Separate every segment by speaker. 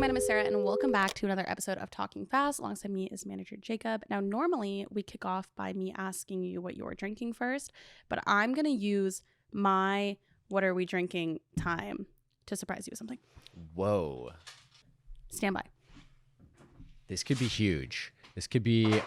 Speaker 1: my name is Sarah, and welcome back to another episode of Talking Fast. Alongside me is manager Jacob. Now, normally we kick off by me asking you what you're drinking first, but I'm going to use my what are we drinking time to surprise you with something.
Speaker 2: Whoa.
Speaker 1: Stand by.
Speaker 2: This could be huge. This could be...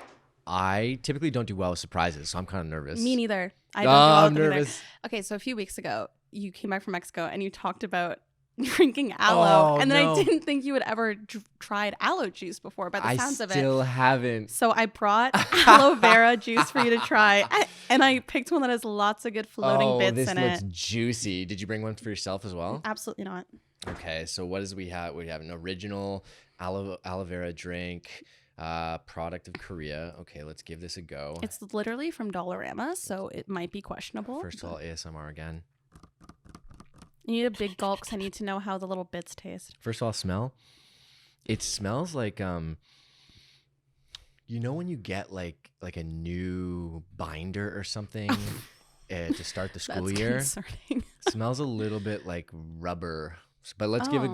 Speaker 2: I typically don't do well with surprises, so I'm kind of nervous.
Speaker 1: Me neither. I don't do well
Speaker 2: I'm
Speaker 1: with them
Speaker 2: nervous.
Speaker 1: either. Okay, so a few weeks ago, you came back from Mexico and you talked about drinking aloe, and then I didn't think you had ever tried aloe juice before by the sounds of it.
Speaker 2: I still haven't.
Speaker 1: So I brought aloe vera juice for you to try, and I picked one that has lots of good floating bits in it.
Speaker 2: This looks juicy. Did you bring one for yourself as well?
Speaker 1: Absolutely not.
Speaker 2: Okay, so what does we have? We have an original aloe vera drink, product of Korea. Okay, let's give this a go.
Speaker 1: It's literally from Dollarama, so it might be questionable.
Speaker 2: First of all, ASMR again.
Speaker 1: You need a big gulp because I need to know how the little bits taste.
Speaker 2: First of all, smell. It smells like you know when you get like a new binder or something to start the school
Speaker 1: That's
Speaker 2: year.
Speaker 1: Concerning.
Speaker 2: Smells a little bit like rubber, but let's give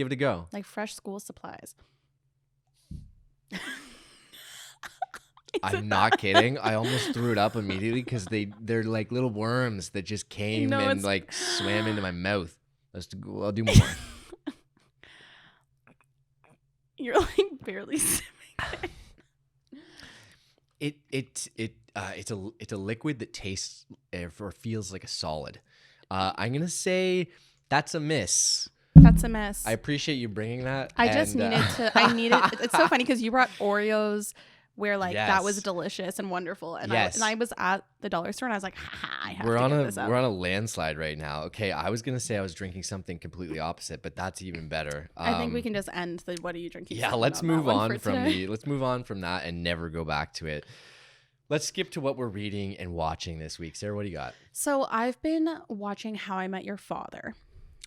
Speaker 2: it a go.
Speaker 1: Like fresh school supplies.
Speaker 2: I'm not kidding. I almost threw it up immediately because they're like little worms that just came and like swam into my mouth. I'll do more.
Speaker 1: You're like barely sipping it.
Speaker 2: It's a liquid that tastes or feels like a solid. I'm gonna say that's a miss.
Speaker 1: That's a miss.
Speaker 2: I appreciate you bringing that.
Speaker 1: I needed. It's so funny because you brought Oreos, where like that was delicious and wonderful, and I was at the dollar store and I was like, I have to get this up.
Speaker 2: We're on a landslide right now. Okay, I was gonna say I was drinking something completely opposite, but that's even better.
Speaker 1: I think we can just end the what are you drinking?
Speaker 2: Yeah, let's move on from that and never go back to it. Let's skip to what we're reading and watching this week. Sarah, what do you got?
Speaker 1: So I've been watching How I Met Your Father.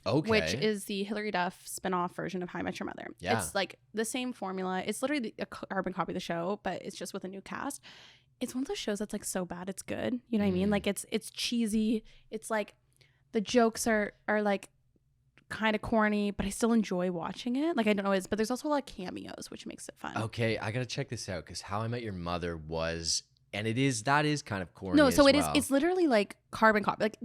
Speaker 2: Okay.
Speaker 1: Which is the Hilary Duff spinoff version of How I Met Your Mother. Yeah. It's like the same formula. It's literally a carbon copy of the show, but it's just with a new cast. It's one of those shows that's like so bad it's good. You know what I mean? Like it's cheesy. It's like the jokes are like kind of corny, but I still enjoy watching it. Like I don't know, but there's also a lot of cameos, which makes it fun.
Speaker 2: Okay, I gotta check this out because How I Met Your Mother was. And that is kind of corny.
Speaker 1: No, so
Speaker 2: it is.
Speaker 1: It's literally like carbon copy. Like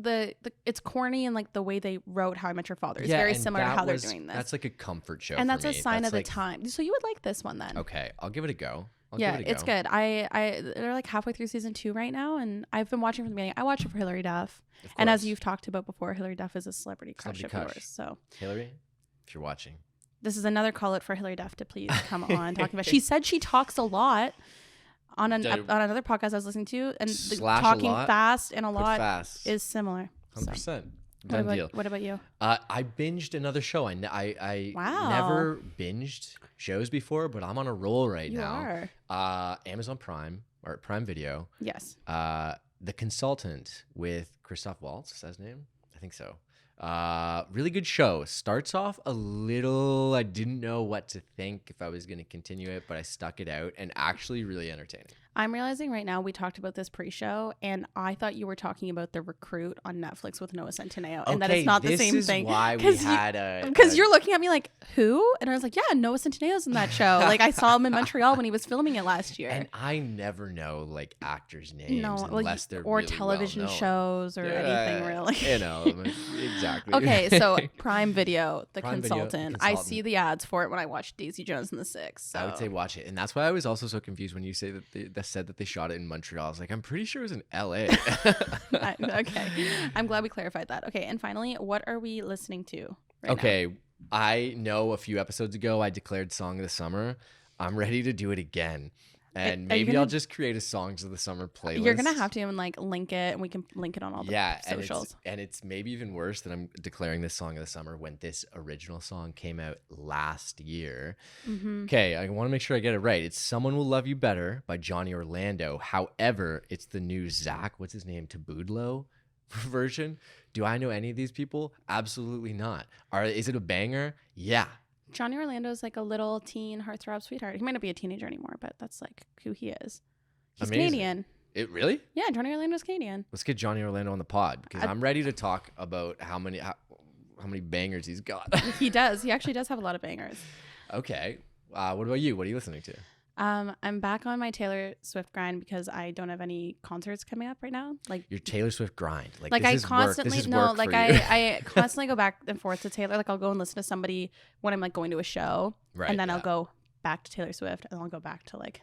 Speaker 1: it's corny and like the way they wrote How I Met Your Father is very similar to how they're doing this.
Speaker 2: That's like a comfort show.
Speaker 1: And that's
Speaker 2: for
Speaker 1: a
Speaker 2: me.
Speaker 1: sign of the time. So you would like this one then.
Speaker 2: Okay, I'll give it a go.
Speaker 1: It's good. They're like halfway through season 2 right now, and I've been watching from the beginning. I watch it for Hilary Duff, and as you've talked about before, Hilary Duff is a celebrity crush of yours. So
Speaker 2: Hilary, if you're watching,
Speaker 1: this is another call out for Hilary Duff to please come on talking about. She said she talks a lot. On another podcast I was listening to, and talking fast and a lot is similar.
Speaker 2: 100%.
Speaker 1: So.
Speaker 2: Done deal.
Speaker 1: What about you?
Speaker 2: I binged another show. I never binged shows before, but I'm on a roll right now.
Speaker 1: Are.
Speaker 2: Amazon Prime or Prime Video.
Speaker 1: Yes.
Speaker 2: The Consultant with Christoph Waltz. Is that his name? I think so. Really good show. Starts off a little, I didn't know what to think if I was going to continue it, but I stuck it out and actually really entertaining.
Speaker 1: I'm realizing right now we talked about this pre-show and I thought you were talking about The Recruit on Netflix with Noah Centineo, and that it's not the same thing.
Speaker 2: Why we had
Speaker 1: because you're looking at me like, who? And I was like, yeah, Noah Centineo's in that show. Like I saw him in Montreal when he was filming it last year.
Speaker 2: And I never know like actors' names unless they're
Speaker 1: or
Speaker 2: really
Speaker 1: television
Speaker 2: well-known.
Speaker 1: shows or anything really.
Speaker 2: You know, exactly.
Speaker 1: Okay, so Prime Video, The
Speaker 2: Prime
Speaker 1: Consultant.
Speaker 2: Video, The
Speaker 1: I
Speaker 2: Consultant.
Speaker 1: see the ads for it when I watch Daisy Jones and the Six. So.
Speaker 2: I would say watch it, and that's why I was also so confused when you say that they said that they shot it in Montreal. I was like, I'm pretty sure it was in LA.
Speaker 1: Okay, I'm glad we clarified that. Okay, and finally, what are we listening to right now?
Speaker 2: I know a few episodes ago I declared Song of the Summer. I'm ready to do it again. And maybe I'll just create a Songs of the Summer playlist.
Speaker 1: You're going to have to and like link it, and we can link it on all the socials.
Speaker 2: And it's maybe even worse that I'm declaring this Song of the Summer when this original song came out last year. Okay, I want to make sure I get it right. It's Someone Will Love You Better by Johnny Orlando. However, it's the new Zach, what's his name, Tabudlo version. Do I know any of these people? Absolutely not. Is it a banger? Yeah.
Speaker 1: Johnny Orlando's like a little teen heartthrob sweetheart. He might not be a teenager anymore, but that's like who he is. He's
Speaker 2: Amazing.
Speaker 1: Canadian.
Speaker 2: It really?
Speaker 1: Yeah, Johnny Orlando's Canadian.
Speaker 2: Let's get Johnny Orlando on the pod because I'm ready to talk about how many bangers he's got.
Speaker 1: He does. He actually does have a lot of bangers.
Speaker 2: Okay. What about you? What are you listening to?
Speaker 1: I'm back on my Taylor Swift grind because I don't have any concerts coming up right now. Like
Speaker 2: your Taylor Swift grind.
Speaker 1: Like this I is constantly
Speaker 2: work. This is
Speaker 1: no,
Speaker 2: work
Speaker 1: like
Speaker 2: for you.
Speaker 1: I constantly go back and forth to Taylor. Like I'll go and listen to somebody when I'm like going to a show,
Speaker 2: right,
Speaker 1: and then I'll go back to Taylor Swift, and then I'll go back to like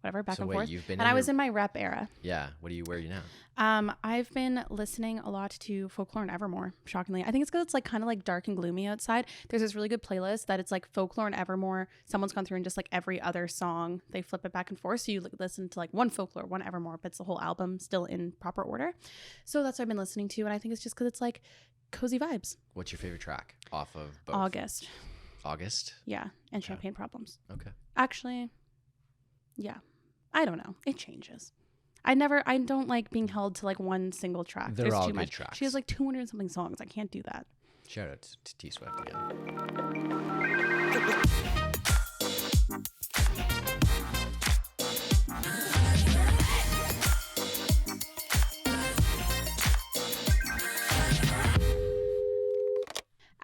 Speaker 1: whatever, back and forth.
Speaker 2: You've been
Speaker 1: and I was in my rep era.
Speaker 2: Yeah. Where are you now?
Speaker 1: I've been listening a lot to Folklore and Evermore, shockingly. I think it's because it's like kind of like dark and gloomy outside. There's this really good playlist that it's like Folklore and Evermore. Someone's gone through and just like every other song, they flip it back and forth. So you listen to like one Folklore, one Evermore, but it's the whole album still in proper order. So that's what I've been listening to. And I think it's just because it's like cozy vibes.
Speaker 2: What's your favorite track off of both? August?
Speaker 1: Yeah. And Champagne Problems.
Speaker 2: Okay.
Speaker 1: Actually, yeah. I don't know. It changes. I don't like being held to like one single track.
Speaker 2: They're
Speaker 1: There's
Speaker 2: all
Speaker 1: too
Speaker 2: good
Speaker 1: much.
Speaker 2: tracks.
Speaker 1: She has like 200 and something songs. I can't do that.
Speaker 2: Shout out to T Swift again.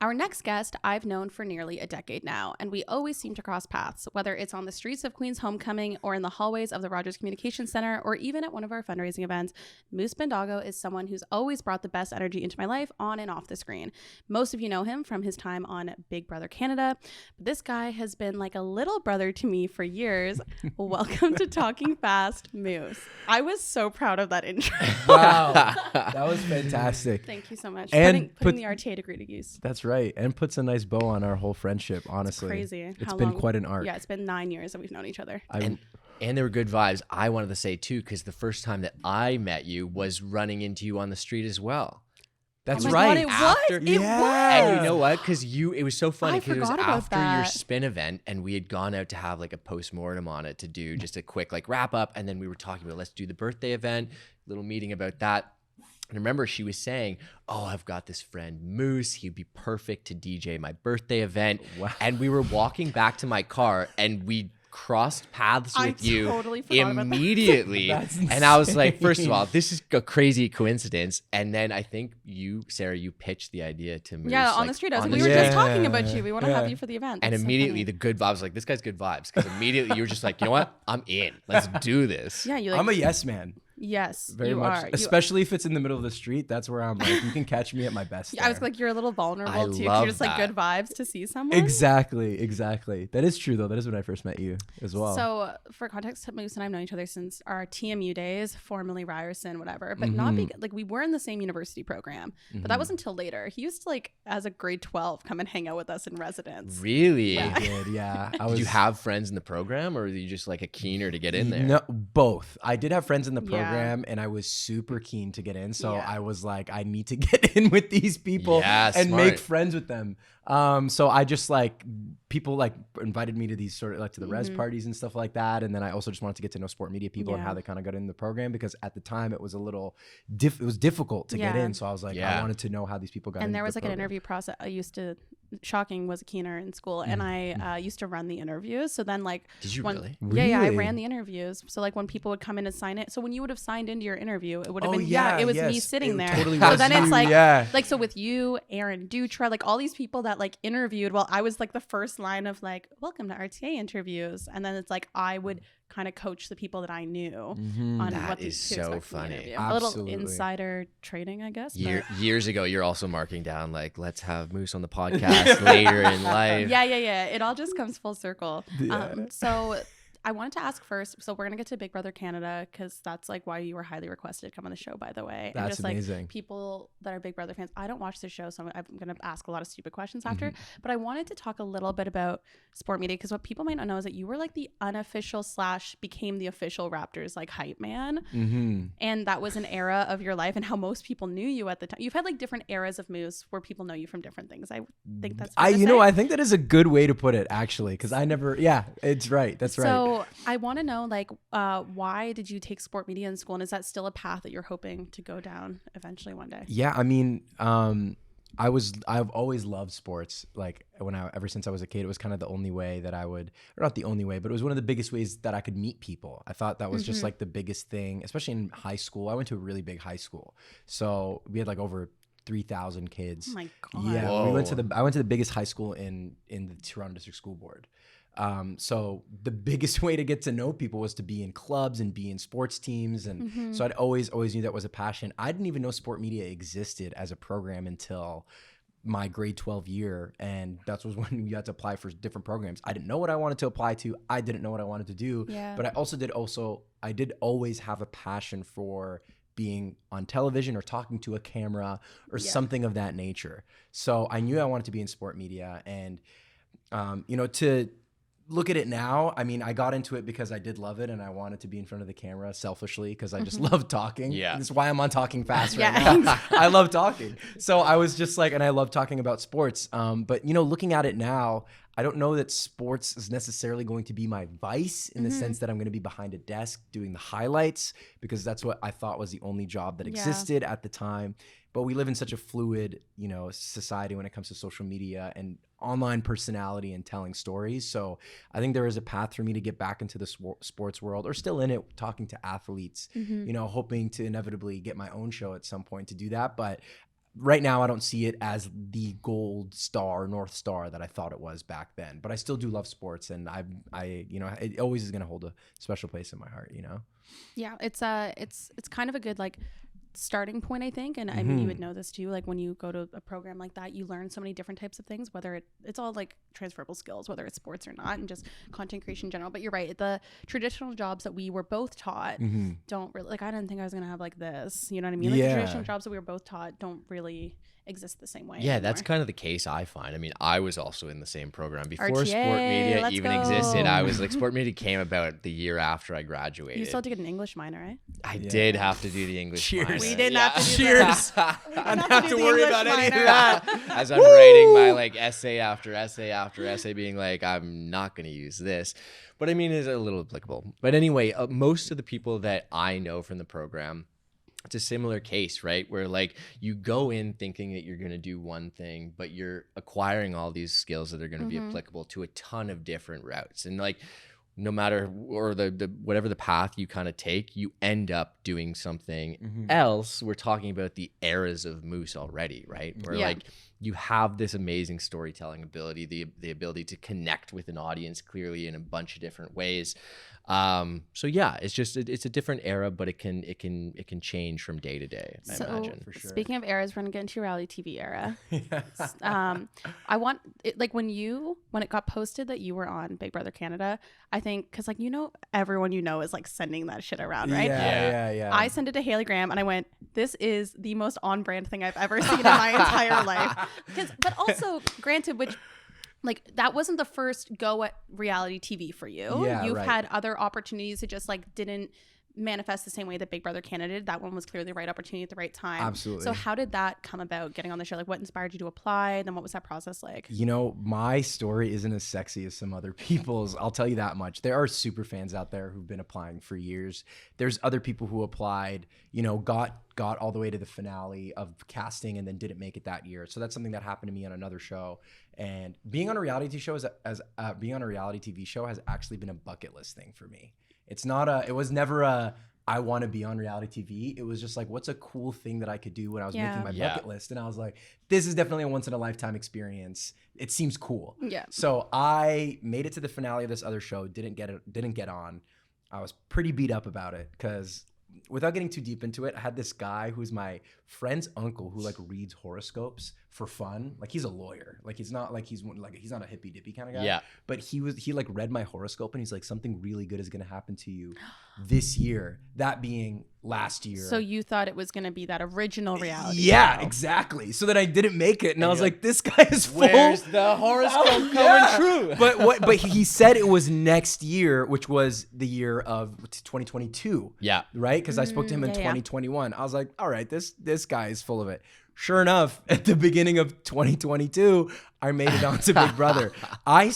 Speaker 1: Our next guest I've known for nearly a decade now, and we always seem to cross paths, whether it's on the streets of Queen's Homecoming or in the hallways of the Rogers Communications Center or even at one of our fundraising events. Moose Bendago is someone who's always brought the best energy into my life on and off the screen. Most of you know him from his time on Big Brother Canada, but this guy has been like a little brother to me for years. Welcome to Talking Fast, Moose. I was so proud of that intro.
Speaker 3: Wow, that was fantastic.
Speaker 1: Thank you so much.
Speaker 3: And
Speaker 1: putting the RTA degree to use.
Speaker 3: That's right. And puts a nice bow on our whole friendship, honestly.
Speaker 1: It's crazy.
Speaker 3: It's been quite an arc.
Speaker 1: Yeah, it's been 9 years that we've known each other.
Speaker 2: And there were good vibes. I wanted to say too, because the first time that I met you was running into you on the street as well.
Speaker 3: That's
Speaker 1: oh my
Speaker 3: right.
Speaker 1: God, it was.
Speaker 2: And you know what? Because it was so funny because it was after
Speaker 1: that.
Speaker 2: your spin event, and we had gone out to have like a post-mortem on it to do just a quick like wrap up, and then we were talking about let's do the birthday event, little meeting about that. And remember, she was saying, "Oh, I've got this friend Moose. He'd be perfect to DJ my birthday event."
Speaker 3: Wow.
Speaker 2: And we were walking back to my car, and we crossed paths with you immediately. And I was like, first of all, this is a crazy coincidence. And then I think you, Sarah, you pitched the idea to Moose.
Speaker 1: Yeah, on the street. We were just talking about you. We want to have you for the event.
Speaker 2: And immediately the good vibes, like, this guy's good vibes. Because immediately you were just like, you know what? I'm in. Let's do this.
Speaker 1: Yeah,
Speaker 3: I'm a yes man.
Speaker 1: Yes,
Speaker 3: very much. Especially if it's in the middle of the street. That's where I'm like, you can catch me at my best.
Speaker 1: I was like, you're a little vulnerable too. You're just like good vibes to see someone.
Speaker 3: Exactly. That is true though. That is when I first met you as well.
Speaker 1: So for context, Moose and I've known each other since our TMU days, formerly Ryerson, whatever. But not like we were in the same university program. But that wasn't until later. He used to like as a grade 12 come and hang out with us in residence.
Speaker 2: Really?
Speaker 3: Yeah. I did. Yeah.
Speaker 2: Did you have friends in the program, or were you just like a keener to get in there?
Speaker 3: No, both. I did have friends in the program, and I was super keen to get in. So I was like, I need to get in with these people and make friends with them. So I just like people like invited me to these sort of like to the res parties and stuff like that. And then I also just wanted to get to know sport media people and how they kind of got in the program, because at the time it was a little it was difficult to get in. So I was like, I wanted to know how these people got in.
Speaker 1: And there was like an interview process. I used to, shocking, was a keener in school, and I used to run the interviews. So then like,
Speaker 2: did you really?
Speaker 1: Yeah, I ran the interviews. So like when people would come in and sign it, so when you would have signed into your interview, it would have been it was me sitting there.
Speaker 3: Totally
Speaker 1: so then it's like so with you, Aaron Dutra, like all these people that like interviewed, well, I was like the first line of like, welcome to RTA interviews, and then it's like I would kind of coach the people that I knew on
Speaker 2: that
Speaker 1: what
Speaker 2: is so funny.
Speaker 1: A little insider trading, I guess.
Speaker 2: Years ago, you're also marking down like, let's have Moose on the podcast later in life.
Speaker 1: Yeah. It all just comes full circle. So I wanted to ask first, so we're going to get to Big Brother Canada, because that's like why you were highly requested to come on the show, by the way.
Speaker 3: That's
Speaker 1: and just
Speaker 3: amazing.
Speaker 1: Like people that are Big Brother fans, I don't watch the show, so I'm going to ask a lot of stupid questions after. But I wanted to talk a little bit about sport media, because what people might not know is that you were like the unofficial / became the official Raptors like hype man. And that was an era of your life and how most people knew you at the time. You've had like different eras of Moose where people know you from different things. I think that's
Speaker 3: I think that is a good way to put it, actually, because I never, it's right. That's right.
Speaker 1: So I want to know, like, why did you take sport media in school, and is that still a path that you're hoping to go down eventually one day?
Speaker 3: Yeah, I mean, I've always loved sports. Like ever since I was a kid, it was kind of the only way that I would, or not the only way, but it was one of the biggest ways that I could meet people. I thought that was just like the biggest thing, especially in high school. I went to a really big high school, so we had like over 3,000 kids.
Speaker 1: Oh my God.
Speaker 3: Yeah,
Speaker 2: Whoa.
Speaker 3: I went to the biggest high school in the Toronto District School Board. So the biggest way to get to know people was to be in clubs and be in sports teams. And so I'd always knew that was a passion. I didn't even know sport media existed as a program until my grade 12 year. And that was when you had to apply for different programs. I didn't know what I wanted to apply to. I didn't know what I wanted to do.
Speaker 1: Yeah.
Speaker 3: But I did always have a passion for being on television or talking to a camera or something of that nature. So I knew I wanted to be in sport media. And, to look at it now, I mean, I got into it because I did love it and I wanted to be in front of the camera selfishly because I just love talking.
Speaker 2: Yeah.
Speaker 3: That's why I'm on Talking Fast right now. I love talking. So I was just like, and I love talking about sports. But, looking at it now, I don't know that sports is necessarily going to be my vice in the sense that I'm going to be behind a desk doing the highlights because that's what I thought was the only job that existed at the time. But we live in such a fluid, society when it comes to social media and online personality and telling stories. So I think there is a path for me to get back into the sports world or still in it, talking to athletes, hoping to inevitably get my own show at some point to do that. But right now, I don't see it as the gold star, North Star that I thought it was back then. But I still do love sports, and it always is going to hold a special place in my heart.
Speaker 1: Yeah, it's kind of a good starting point, I think. And I mean, you would know this too. Like when you go to a program like that, you learn so many different types of things, whether it's all like transferable skills, whether it's sports or not, and just content creation in general. But you're right. The traditional jobs that we were both taught don't really, I didn't think I was going to have this, you know what I mean? Like the traditional jobs that we were both taught don't really exist the same way
Speaker 2: Yeah,
Speaker 1: anymore.
Speaker 2: that's kind of the case I find. I mean, I was also in the same program before
Speaker 1: RTA,
Speaker 2: sport media even existed. I was sport media came about the year after I graduated.
Speaker 1: You still had to get an English minor, right?
Speaker 2: I did have to do the English minor.
Speaker 1: We didn't have to do
Speaker 3: Cheers.
Speaker 1: that.
Speaker 3: I don't have to worry about any of that.
Speaker 2: As I'm writing my essay after essay after essay being I'm not going to use this. But I mean, it's a little applicable. But anyway, most of the people that I know from the program, it's a similar case, right? Where you go in thinking that you're going to do one thing, but you're acquiring all these skills that are going to be applicable to a ton of different routes. And no matter or the whatever the path you kind of take, you end up doing something else. We're talking about the eras of Moose already, right? Where you have this amazing storytelling ability, the ability to connect with an audience clearly in a bunch of different ways. So yeah, it's a different era, but it can change from day to day. I imagine.
Speaker 1: For sure. Speaking of eras, we're gonna get into your reality TV era. I want it, when it got posted that you were on Big Brother Canada, I think because everyone is sending that shit around, right?
Speaker 3: Yeah.
Speaker 1: I sent it to Haley Graham and I went, "This is the most on brand thing I've ever seen in my entire life." But also, granted, which. That wasn't the first go at reality TV for you.
Speaker 3: Yeah,
Speaker 1: You've
Speaker 3: right.
Speaker 1: had other opportunities that just didn't manifest the same way that Big Brother Canada did. That one was clearly the right opportunity at the right time.
Speaker 3: Absolutely.
Speaker 1: So how did that come about, getting on the show? What inspired you to apply? Then what was that process like?
Speaker 3: My story isn't as sexy as some other people's. I'll tell you that much. There are super fans out there who've been applying for years. There's other people who applied, got all the way to the finale of casting and then didn't make it that year. So that's something that happened to me on another show. And being on a reality show being on a reality TV show has actually been a bucket list thing for me. It was never I want to be on reality TV. It was just what's a cool thing that I could do when I was making my bucket list. And I was like, this is definitely a once in a lifetime experience. It seems cool.
Speaker 1: Yeah.
Speaker 3: So I made it to the finale of this other show, didn't get on. I was pretty beat up about it because without getting too deep into it, I had this guy who's my friend's uncle who reads horoscopes for fun. He's a lawyer. He's not he's not a hippy dippy kind of guy.
Speaker 2: Yeah.
Speaker 3: But he read my horoscope and he's something really good is going to happen to you this year. That being last year.
Speaker 1: So you thought it was going to be that original reality
Speaker 3: Yeah,
Speaker 1: show.
Speaker 3: Exactly. So that I didn't make it, and I was this guy is full.
Speaker 2: Where's the horoscope coming true?
Speaker 3: But he said it was next year, which was the year of 2022.
Speaker 2: Yeah.
Speaker 3: Right? Because I spoke to him in 2021. I was like, all right, this guy is full of it. Sure enough, at the beginning of 2022, I made it onto Big Brother. I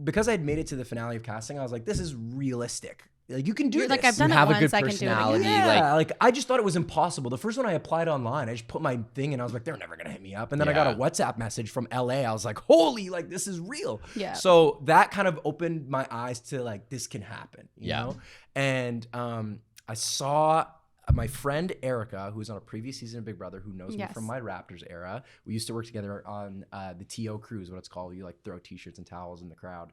Speaker 3: because I'd made it to the finale of casting, I was like, this is realistic. You can do this.
Speaker 1: I've done
Speaker 2: You
Speaker 1: it
Speaker 2: have a
Speaker 1: once,
Speaker 2: good
Speaker 1: I can do it
Speaker 2: personality.
Speaker 1: again.
Speaker 3: Yeah, I just thought it was impossible. The first one I applied online, I just put my thing and I was like, they're never gonna hit me up. And then I got a WhatsApp message from LA. I was like, holy, this is real.
Speaker 1: Yeah.
Speaker 3: So that kind of opened my eyes to this can happen. You know? And I saw my friend Erica, who's on a previous season of Big Brother, who knows me from my Raptors era. We used to work together on the TO cruise, what it's called. You like throw t-shirts and towels in the crowd.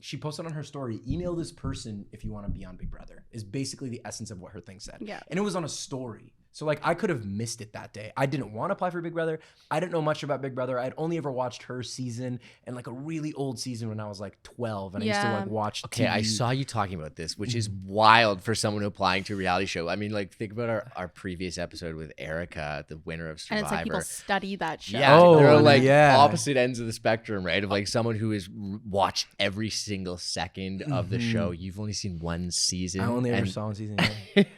Speaker 3: She posted on her story, email this person if you want to be on Big Brother, is basically the essence of what her thing said. Yeah. And it was on a story. So like I could have missed it that day. I didn't want to apply for Big Brother. I didn't know much about Big Brother. I'd only ever watched her season and like a really old season when I was like 12, and I used to like watch
Speaker 2: Okay, TV. I saw you talking about this, which is wild for someone applying to a reality show. I mean, like think about our previous episode with Erica, the winner of Survivor.
Speaker 1: And it's like people study that show.
Speaker 2: Yeah, they're like opposite ends of the spectrum, right? Of like someone who has watched every single second of the show. You've only seen one season.
Speaker 3: I only ever saw one season.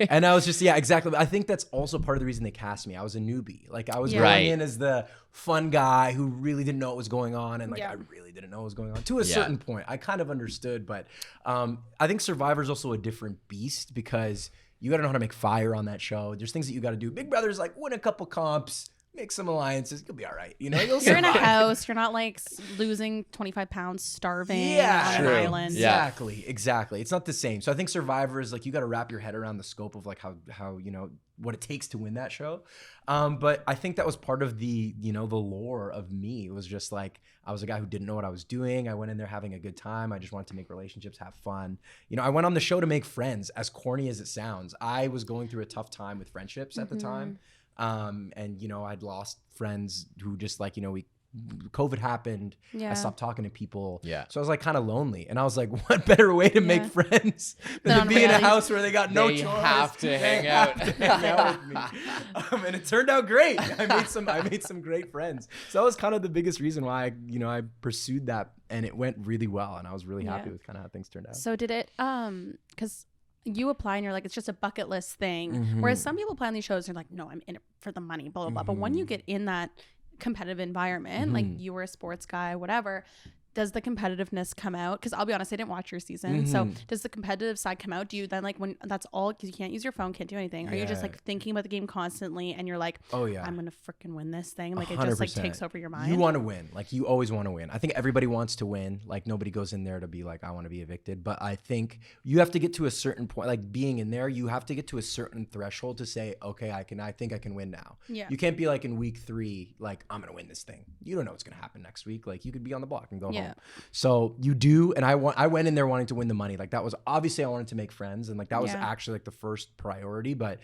Speaker 3: And I was just, exactly. I think that's also part of the reason they cast me. I was a newbie. Like I was going in as the fun guy who really didn't know what was going on, and like I really didn't know what was going on to a certain point. I kind of understood, but I think Survivor's also a different beast because you got to know how to make fire on that show. There's things that you got to do. Big Brother's like win a couple comps, make some alliances, you'll be all right. You know,
Speaker 1: you're in a house. You're not like losing 25 pounds, starving on an island.
Speaker 3: Exactly. It's not the same. So I think Survivor is like you got to wrap your head around the scope of like how you know what it takes to win that show. But I think that was part of the the lore of me. It was just like I was a guy who didn't know what I was doing. I went in there having a good time. I just wanted to make relationships, have fun. I went on the show to make friends. As corny as it sounds, I was going through a tough time with friendships at the time. And I'd lost friends who just like COVID happened. I stopped talking to people. So I was like kind of lonely, and I was like, what better way to make friends than to be in a house where they got no choice?
Speaker 2: Have to hang out
Speaker 3: with me. And it turned out great. I made some great friends. So that was kind of the biggest reason why I pursued that, and it went really well, and I was really happy with kind of how things turned out.
Speaker 1: So did it because you apply and you're like, it's just a bucket list thing. Whereas some people apply on these shows and they're like, no, I'm in it for the money, blah, blah, blah. But when you get in that competitive environment, like you were a sports guy, whatever, does the competitiveness come out? Because I'll be honest, I didn't watch your season. So does the competitive side come out? Do you then like when that's all, because you can't use your phone, can't do anything. Are you just like thinking about the game constantly and you're like, oh yeah, I'm going to freaking win this thing? Like 100%. It just like takes over your mind.
Speaker 3: You want to win. Like you always want to win. I think everybody wants to win. Like nobody goes in there to be like, I want to be evicted. But I think you have to get to a certain point, like being in there, you have to get to a certain threshold to say, okay, I think I can win now. Yeah. You can't be like in week 3, like I'm going to win this thing. You don't know what's going to happen next week. Like you could be on the block and go home. So you do, and I went in there wanting to win the money. Like that was obviously I wanted to make friends, and like that was actually like the first priority. But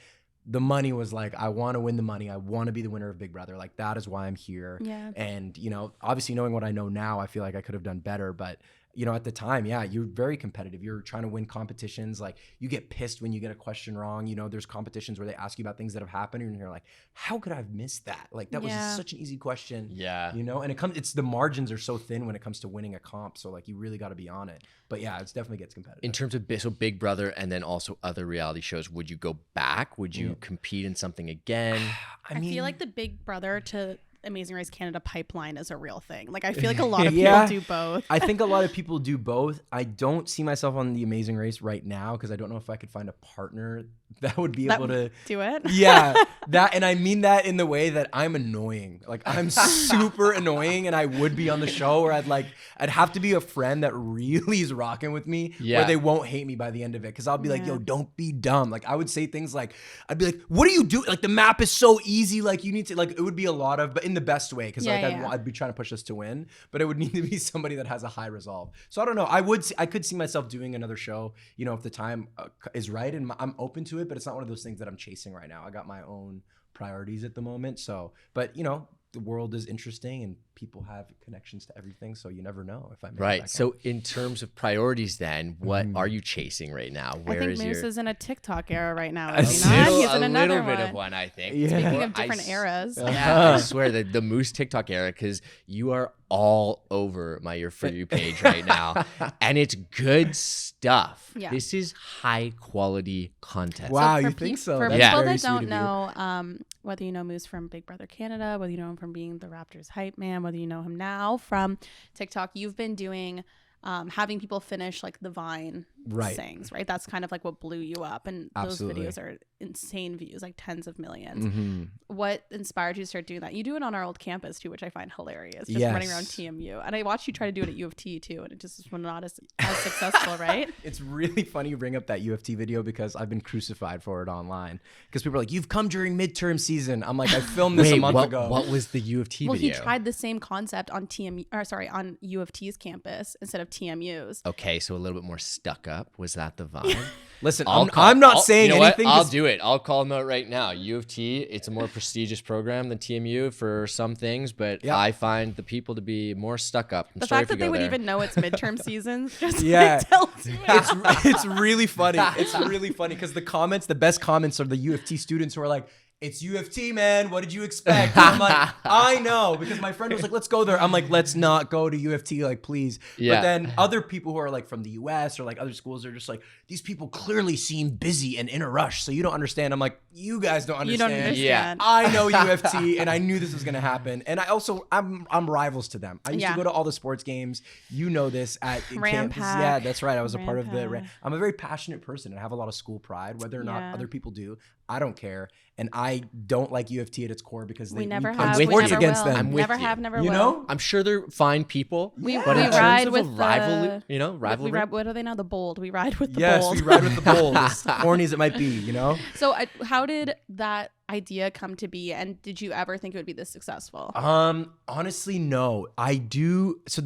Speaker 3: the money was like I want to win the money. I want to be the winner of Big Brother. Like that is why I'm here. Yeah. And obviously knowing what I know now, I feel like I could have done better. But at the time, you're very competitive. You're trying to win competitions. Like you get pissed when you get a question wrong. There's competitions where they ask you about things that have happened and you're like, how could I have missed that? Like that was such an easy question. Yeah. And it's the margins are so thin when it comes to winning a comp. So like you really got to be on it. But yeah, it definitely gets competitive.
Speaker 2: In terms of Big Brother and then also other reality shows, would you go back? Would you compete in something again?
Speaker 1: I feel like the Big Brother to Amazing Race Canada pipeline is a real thing. Like I feel like a lot of people do both.
Speaker 3: I think a lot of people do both. I don't see myself on the Amazing Race right now because I don't know if I could find a partner that would be able to
Speaker 1: do it.
Speaker 3: Yeah, that, and I mean that in the way that I'm annoying. Like I'm super annoying, and I would be on the show where I'd have to be a friend that really is rocking with me, where they won't hate me by the end of it. Because I'll be like, yo, don't be dumb. Like I would say things like, I'd be like, what are you doing? Like the map is so easy. Like you need to, like it would be a lot of, but in the best way, because I'd be trying to push us to win, but it would need to be somebody that has a high resolve. So I don't know. I could see myself doing another show, if the time is right, and I'm open to it, but it's not one of those things that I'm chasing right now. I got my own priorities at the moment. So, but the world is interesting and people have connections to everything. So you never know if I make
Speaker 2: right. So in terms of priorities then, what are you chasing right now?
Speaker 1: Where I think Moose is in a TikTok era right now. Is he not? He's in another
Speaker 2: little bit of one, I think.
Speaker 3: Yeah.
Speaker 1: Speaking of different eras.
Speaker 2: Yeah, I swear that the Moose TikTok era, because you are all over my Your For You page right now. And it's good stuff. Yeah. This is high quality content.
Speaker 3: Wow, you think so?
Speaker 1: For people that don't know, whether you know Moose from Big Brother Canada, whether you know him from being the Raptors hype man, whether you know him now from TikTok, you've been doing having people finish like the Vine sings, right? That's kind of like what blew you up. And
Speaker 3: Absolutely.
Speaker 1: those videos are insane views, like tens of millions. What inspired you to start doing that? You do it on our old campus too, which I find hilarious. Just running around TMU. And I watched you try to do it at U of T too, and it just was not as successful, right?
Speaker 3: It's really funny you bring up that U of T video because I've been crucified for it online. Because people are like, you've come during midterm season. I'm like, I filmed this a month ago.
Speaker 2: What was the U of T video?
Speaker 1: Well, he tried the same concept on on U of T's campus instead of TMU's.
Speaker 2: Okay, so a little bit more stuck up. Was that the vibe?
Speaker 3: Listen, I'm not saying anything.
Speaker 2: I'll do it. I'll call them out right now. U of T, it's a more prestigious program than TMU for some things, but I find the people to be more stuck up.
Speaker 1: The fact that they would even know it's midterm seasons just tells you
Speaker 3: it's really funny. It's really funny because the best comments are the U of T students who are like, it's U of T, man. What did you expect? And I'm like, I know, because my friend was like, let's go there. I'm like, let's not go to U of T, like, please. Yeah. But then other people who are like from the US or like other schools are just like, these people clearly seem busy and in a rush, so you don't understand. I'm like, you guys don't understand.
Speaker 1: You don't understand.
Speaker 2: Yeah.
Speaker 3: I know U of T, and I knew this was gonna happen. And I'm rivals to them. I used to go to all the sports games. You know this at campus. Yeah, that's right. I was a part of the. I'm a very passionate person and I have a lot of school pride, whether or not other people do. I don't care. And I don't like U of T at its core because
Speaker 1: we never have.
Speaker 3: We
Speaker 1: never
Speaker 3: against
Speaker 1: will.
Speaker 3: them.
Speaker 1: I'm never have, never will.
Speaker 3: You know?
Speaker 2: I'm sure they're fine people.
Speaker 1: We
Speaker 2: but in
Speaker 1: ride
Speaker 2: terms
Speaker 1: with
Speaker 2: of a rivalry, rivalry.
Speaker 1: What are they now? The Bold. We ride with the
Speaker 3: Yes,
Speaker 1: Bold.
Speaker 3: we ride with the Bold. As corny as it might be, you know?
Speaker 1: So how did that idea come to be, and did you ever think it would be this successful?
Speaker 3: Honestly, no. I do. So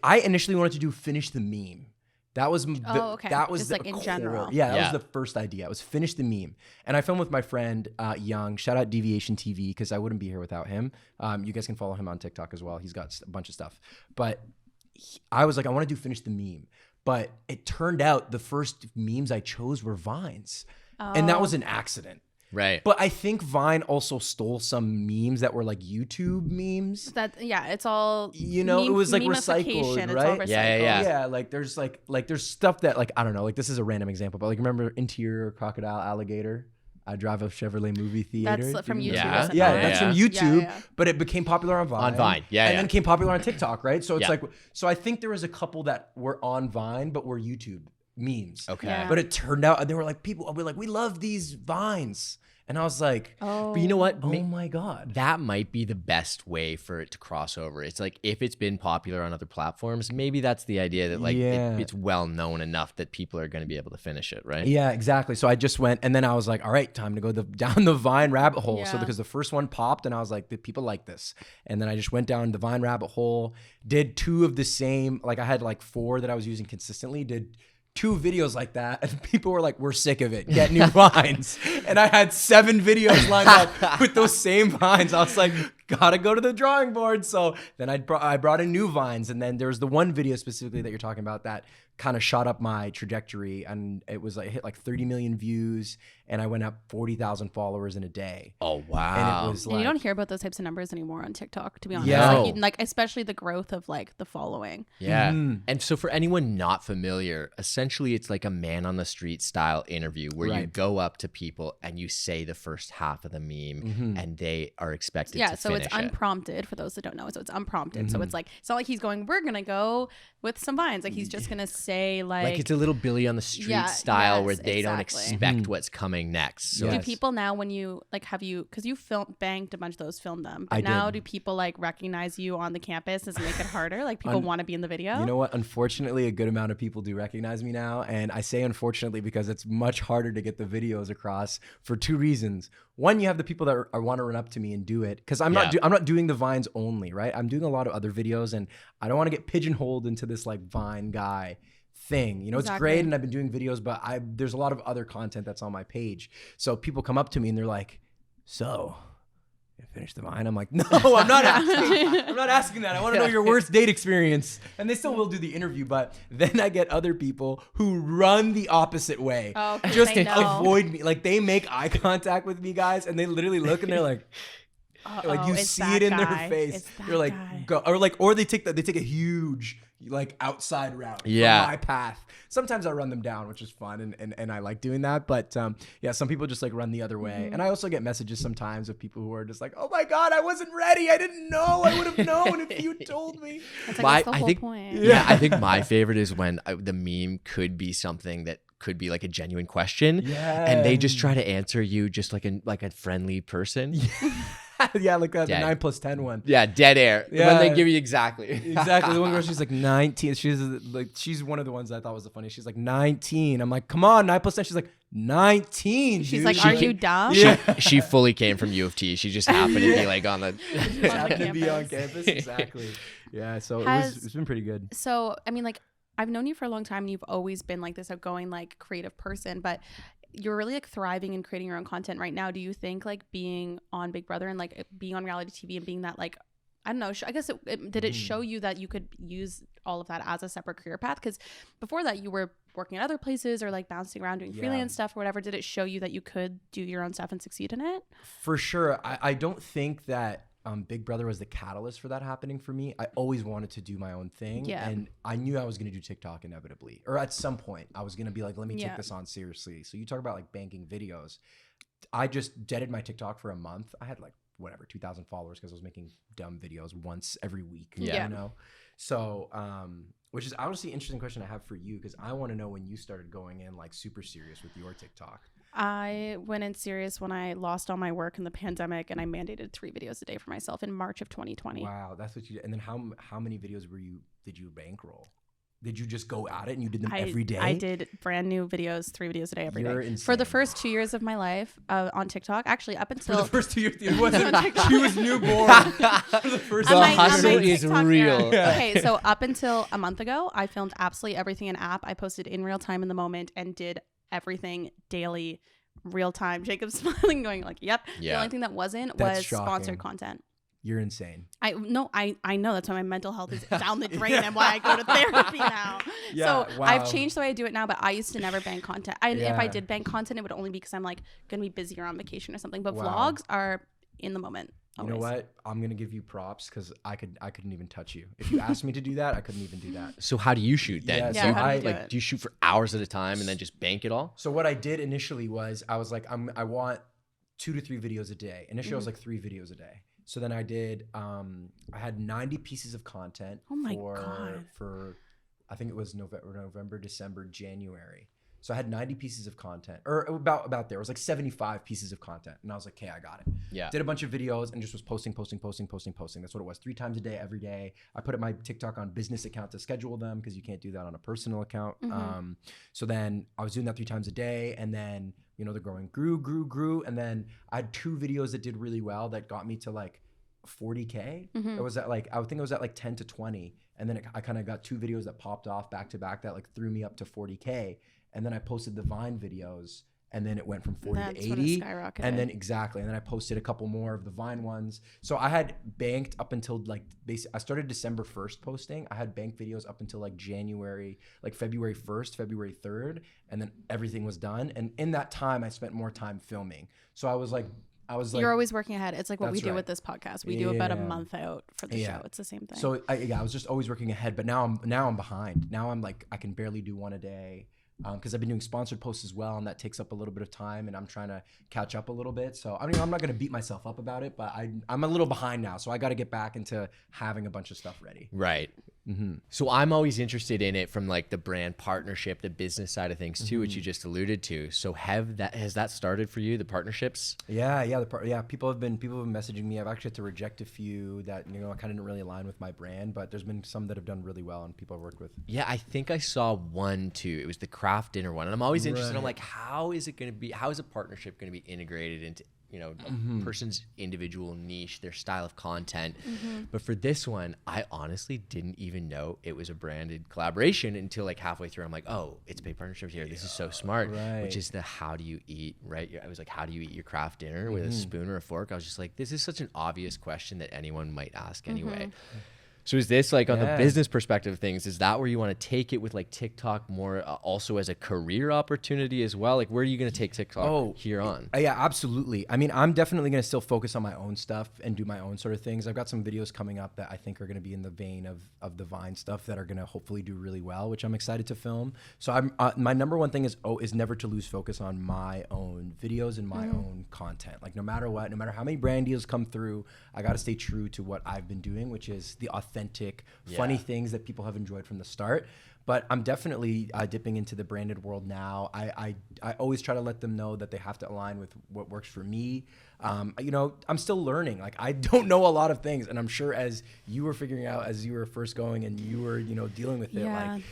Speaker 3: I initially wanted to do Finish the Meme. That was that was
Speaker 1: just
Speaker 3: the
Speaker 1: like in
Speaker 3: core.
Speaker 1: general.
Speaker 3: Yeah, that was the first idea. It was Finish the Meme. And I filmed with my friend Young. Shout out Deviation TV because I wouldn't be here without him. You guys can follow him on TikTok as well. He's got a bunch of stuff. But I was like, I want to do Finish the Meme. But it turned out the first memes I chose were Vines. And that was an accident.
Speaker 2: Right.
Speaker 3: But I think Vine also stole some memes that were like YouTube memes.
Speaker 1: It's all
Speaker 3: it was like recycled, right?
Speaker 1: It's all recycled.
Speaker 2: Yeah.
Speaker 3: Like there's there's stuff that like I don't know, like this is a random example, but like remember Interior Crocodile Alligator? I drive a Chevrolet movie theater.
Speaker 1: That's from YouTube.
Speaker 3: That's from YouTube, but it became popular on Vine. And then became popular on TikTok, right? So it's so I think there was a couple that were on Vine but were YouTube memes.
Speaker 2: Okay.
Speaker 1: Yeah.
Speaker 3: But it turned out they were like we love these Vines. And I was like,
Speaker 2: but you know what?
Speaker 3: Oh my God.
Speaker 2: That might be the best way for it to cross over. It's like if it's been popular on other platforms, maybe that's the idea that like it's well known enough that people are going to be able to finish it, right?
Speaker 3: Yeah, exactly. So I just went, and then I was like, all right, time to go down the Vine rabbit hole. So because the first one popped, and I was like, the people like this. And then I just went down the Vine rabbit hole, did 2 of the same, like I had like 4 that I was using consistently, did 2 videos like that, and people were like, we're sick of it, get new Vines. And I had 7 videos lined up with those same Vines. I was like, gotta go to the drawing board. So then I brought in new Vines, and then there was the one video specifically that you're talking about that kind of shot up my trajectory, and it was like hit like 30 million views, and I went up 40,000 followers in a day.
Speaker 2: Oh wow!
Speaker 3: And it was
Speaker 1: and you don't hear about those types of numbers anymore on TikTok, to be honest.
Speaker 3: Yeah.
Speaker 1: Like especially the growth of like the following.
Speaker 2: Yeah. And so for anyone not familiar, essentially it's like a man on the street style interview where you go up to people and you say the first half of the meme, and they are expected to
Speaker 1: so
Speaker 2: finish
Speaker 1: it's unprompted for those that don't know. So it's unprompted. So it's like it's not like he's going, we're gonna go with some Vines. Like he's just gonna say like
Speaker 2: it's a little Billy on the street style where they don't
Speaker 1: exactly.
Speaker 2: expect what's coming next. So
Speaker 1: do people now, when you like, have you, because you banked a bunch of those, filmed them, but now do people like recognize you on the campus? Does it make it harder? Like people want to be in the video? You
Speaker 3: know what? Unfortunately, a good amount of people do recognize me now. And I say unfortunately because it's much harder to get the videos across for 2 reasons. One, you have the people that want to run up to me and do it, because I'm not doing the Vines only, right? I'm doing a lot of other videos, and I don't want to get pigeonholed into this like Vine guy thing. You know, it's great, and I've been doing videos, but there's a lot of other content that's on my page. So people come up to me and they're like, so you finished the Vine? I'm like, no, I'm not asking. I'm not asking that. I want to know your worst date experience. And they still will do the interview, but then I get other people who run the opposite way.
Speaker 1: Oh,
Speaker 3: just avoid me. Like they make eye contact with me, guys, and they literally look and they're like, like you see it in their face. They're like, go, or they take a huge like outside route from
Speaker 2: my
Speaker 3: path. Sometimes I run them down, which is fun, and I like doing that. But yeah, some people just like run the other way. And I also get messages sometimes of people who are just like, "Oh my God, I wasn't ready. I didn't know. I would have known if you told me."
Speaker 1: That's like, that's the whole point.
Speaker 2: Yeah, I think my favorite is when the meme could be something that could be like a genuine question, and they just try to answer you just like a friendly person.
Speaker 3: Yeah, like the 9 + 10 one.
Speaker 2: Yeah, dead air.
Speaker 3: Yeah.
Speaker 2: When they give you exactly.
Speaker 3: The one where she's like 19. She's one of the ones that I thought was the funniest. She's like 19. I'm like, come on, 9 + 10. She's like 19.
Speaker 1: She's
Speaker 3: dude.
Speaker 1: like, are you dumb?
Speaker 2: She fully came from U of T. She just happened to be like on the
Speaker 3: happened to be on campus. Exactly. Yeah. So it's been pretty good.
Speaker 1: So I mean, like, I've known you for a long time and you've always been like this outgoing, like creative person, but you're really like thriving and creating your own content right now. Do you think like being on Big Brother and like being on reality TV and being that like, I don't know, I guess did it show you that you could use all of that as a separate career path? Because before that you were working at other places or like bouncing around doing freelance stuff or whatever. Did it show you that you could do your own stuff and succeed in it?
Speaker 3: For sure. I don't think that Big Brother was the catalyst for that happening for me. I always wanted to do my own thing. And I knew I was going to do TikTok inevitably. Or at some point, I was going to be like, let me take this on seriously. So you talk about like banking videos. I just deaded my TikTok for a month. I had like, 2,000 followers because I was making dumb videos once every week. You know? So, which is honestly an interesting question I have for you because I want to know when you started going in like super serious with your TikTok.
Speaker 1: I went in serious when I lost all my work in the pandemic and I mandated 3 videos a day for myself in March of 2020.
Speaker 3: Wow, that's what you did. And then how many videos did you bankroll? Did you just go at it and you did them every day?
Speaker 1: I did brand new videos, 3 videos a day every day.
Speaker 3: Insane.
Speaker 1: For the first 2 years of my life on TikTok, actually up until...
Speaker 3: For the first 2 years, it wasn't, she was newborn. For the first
Speaker 2: the hustle is real.
Speaker 1: Okay, so up until a month ago, I filmed absolutely everything in app. I posted in real time in the moment and did everything daily, real time. Jacob's smiling, going like, "Yep." The only thing that wasn't was sponsored content.
Speaker 3: You're insane.
Speaker 1: I know. That's why my mental health is down the drain and why I go to therapy now. I've changed the way I do it now, but I used to never bank content. If I did bank content, it would only be because I'm like going to be busy or on vacation or something. But vlogs are in the moment. Always.
Speaker 3: You know what? I'm going to give you props because I couldn't even touch you. If you asked me to do that, I couldn't even do that.
Speaker 2: So how do you shoot then? Do you shoot for hours at a time and then just bank it all?
Speaker 3: So what I did initially was I was like, I want 2 to 3 videos a day. Initially, I was like 3 videos a day. So then I did, I had 90 pieces of content for, I think it was November, December, January. So I had 90 pieces of content, or about there. It was like 75 pieces of content. And I was like, okay, I got it.
Speaker 2: Yeah.
Speaker 3: Did a bunch of videos and just was posting. That's what it was. 3 times a day, every day. I put up my TikTok on business account to schedule them because you can't do that on a personal account. So then I was doing that 3 times a day. And then, the growing grew. And then I had 2 videos that did really well that got me to like 40K. It was at like, I think it was at like 10 to 20. And then I kind of got 2 videos that popped off back to back that like threw me up to 40K. And then I posted the Vine videos and then it went from 40 to 80. And then and then I posted a couple more of the Vine ones. So I had banked up until like I started December 1st posting. I had banked videos up until like February 1st, February 3rd, and then everything was done. And in that time I spent more time filming. So I was like,
Speaker 1: you're always working ahead. It's like what we do with this podcast. We do about a month out for the show. It's the same thing.
Speaker 3: So I was just always working ahead, but now I'm behind. Now I'm like, I can barely do 1 a day. Because I've been doing sponsored posts as well, and that takes up a little bit of time, and I'm trying to catch up a little bit. So I mean, I'm not going to beat myself up about it, but I'm a little behind now, so I got to get back into having a bunch of stuff ready.
Speaker 2: Right. So I'm always interested in it from like the brand partnership, the business side of things too, which you just alluded to. So has that started for you, the partnerships?
Speaker 3: Yeah. People have been messaging me. I've actually had to reject a few that I kind of didn't really align with my brand, but there's been some that have done really well and people I've worked with.
Speaker 2: Yeah, I think I saw one too. It was the craft dinner one, and I'm always interested. I'm like, how is a partnership going to be integrated into a person's individual niche, their style of content. But for this one, I honestly didn't even know it was a branded collaboration until like halfway through. I'm like, oh, it's paid partnerships here. This is so smart. Right. Which is the how do you eat, right? I was like, how do you eat your craft dinner with a spoon or a fork? I was just like, this is such an obvious question that anyone might ask anyway. So is this like on the business perspective of things, is that where you want to take it with like TikTok more also as a career opportunity as well? Like where are you going to take TikTok here on?
Speaker 3: Yeah, absolutely. I mean, I'm definitely going to still focus on my own stuff and do my own sort of things. I've got some videos coming up that I think are going to be in the vein of the Vine stuff that are going to hopefully do really well, which I'm excited to film. So I'm my number one thing is never to lose focus on my own videos and my own content. Like no matter what, no matter how many brand deals come through, I got to stay true to what I've been doing, which is the authentic, funny things that people have enjoyed from the start. But I'm definitely dipping into the branded world now. I always try to let them know that they have to align with what works for me. You know, I'm still learning. Like I don't know a lot of things, and I'm sure as you were figuring out as you were first going and you were, you know, dealing with it, like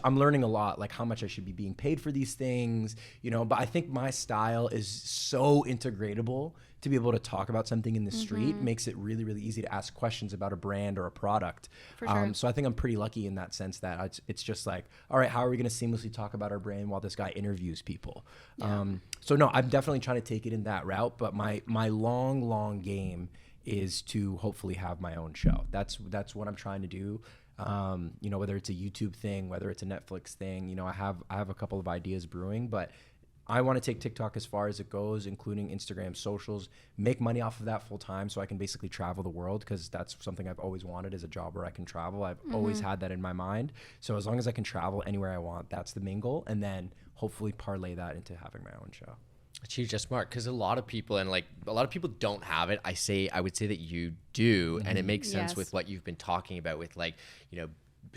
Speaker 3: I'm learning a lot, like how much I should be being paid for these things, you know. But I think my style is so integratable to be able to talk about something in the street makes it really, really easy to ask questions about a brand or a product.
Speaker 1: For sure.
Speaker 3: So I think I'm pretty lucky in that sense that it's just like, all right, how are we going to seamlessly talk about our brand while this guy interviews people? Yeah. So no, I'm definitely trying to take it in that route, but my long game is to hopefully have my own show. That's what I'm trying to do. You know, whether it's a YouTube thing, whether it's a Netflix thing, you know, I have a couple of ideas brewing, but I want to take TikTok as far as it goes, including Instagram, socials, make money off of that full time so I can basically travel the world, because that's something I've always wanted, as a job where I can travel. I've always had that in my mind. So as long as I can travel anywhere I want, that's the main goal. And then hopefully parlay that into having my own show.
Speaker 2: She's just smart, because a lot of people don't have it. I would say that you do, and it makes sense with what you've been talking about with, like, you know,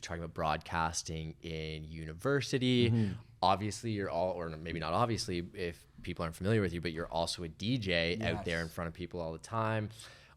Speaker 2: talking about broadcasting in university. Obviously you're or maybe not obviously if people aren't familiar with you, but you're also a DJ out there in front of people all the time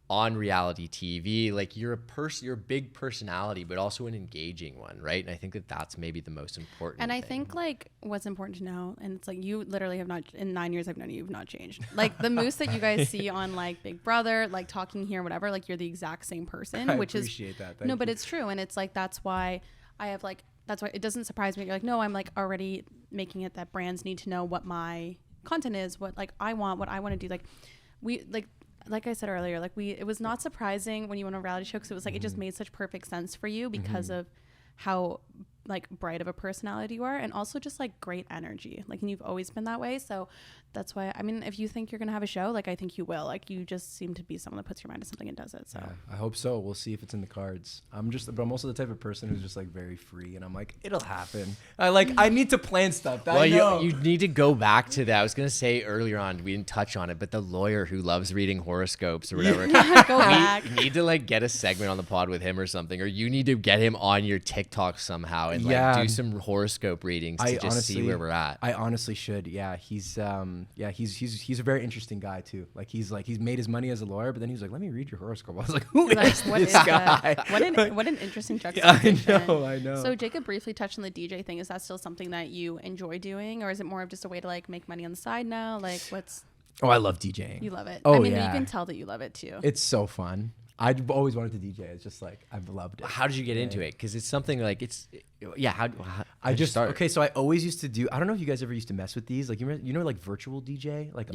Speaker 2: on reality TV. Like you're a big personality, but also an engaging one, right? And I think that that's maybe the most important
Speaker 1: And I
Speaker 2: thing.
Speaker 1: think like what's important to know, and it's like you literally have not, in 9 years I've known you've not changed. Like the Moose that you guys see on like Big Brother, like talking here, whatever, like you're the exact same person, which is
Speaker 3: appreciate that.
Speaker 1: Thank you. But it's true. And it's like, that's why it doesn't surprise me. You're like, no, I'm like already making it that brands need to know what my content is, what like I want, what I want to do. Like we like I said earlier, like it was not surprising when you went on a reality show, because it was like it just made such perfect sense for you because of how like bright of a personality you are, and also just like great energy, like, and you've always been that way. So that's why, I mean, if you think you're gonna have a show, like I think you will. Like you just seem to be someone that puts your mind to something and does it. So
Speaker 3: I hope so. We'll see if it's in the cards. But I'm also the type of person who's just like very free, and I'm like, it'll happen. I need to plan stuff.
Speaker 2: Well, you need to go back to that. I was gonna say earlier on, we didn't touch on it, but the lawyer who loves reading horoscopes or whatever.
Speaker 1: Go back.
Speaker 2: You need to like get a segment on the pod with him or something, or you need to get him on your TikTok somehow and like do some horoscope readings to just see where we're at.
Speaker 3: I honestly should. Yeah, he's a very interesting guy too. Like he's made his money as a lawyer, but then he's like, let me read your horoscope. I was like, who is this guy?
Speaker 1: What an interesting juxtaposition.
Speaker 3: I know.
Speaker 1: So Jacob briefly touched on the DJ thing. Is that still something that you enjoy doing, or is it more of just a way to like make money on the side now? Like what's...
Speaker 3: Oh, I love DJing.
Speaker 1: You love it.
Speaker 3: Oh,
Speaker 1: I mean,
Speaker 3: yeah.
Speaker 1: you can tell that you love it too.
Speaker 3: It's so fun. I've always wanted to DJ. It's just like, I've loved it.
Speaker 2: How did you get into it? Because it's something like how
Speaker 3: I just
Speaker 2: start?
Speaker 3: Okay, so I always used to do, I don't know if you guys ever used to mess with these, like you know like virtual DJ, like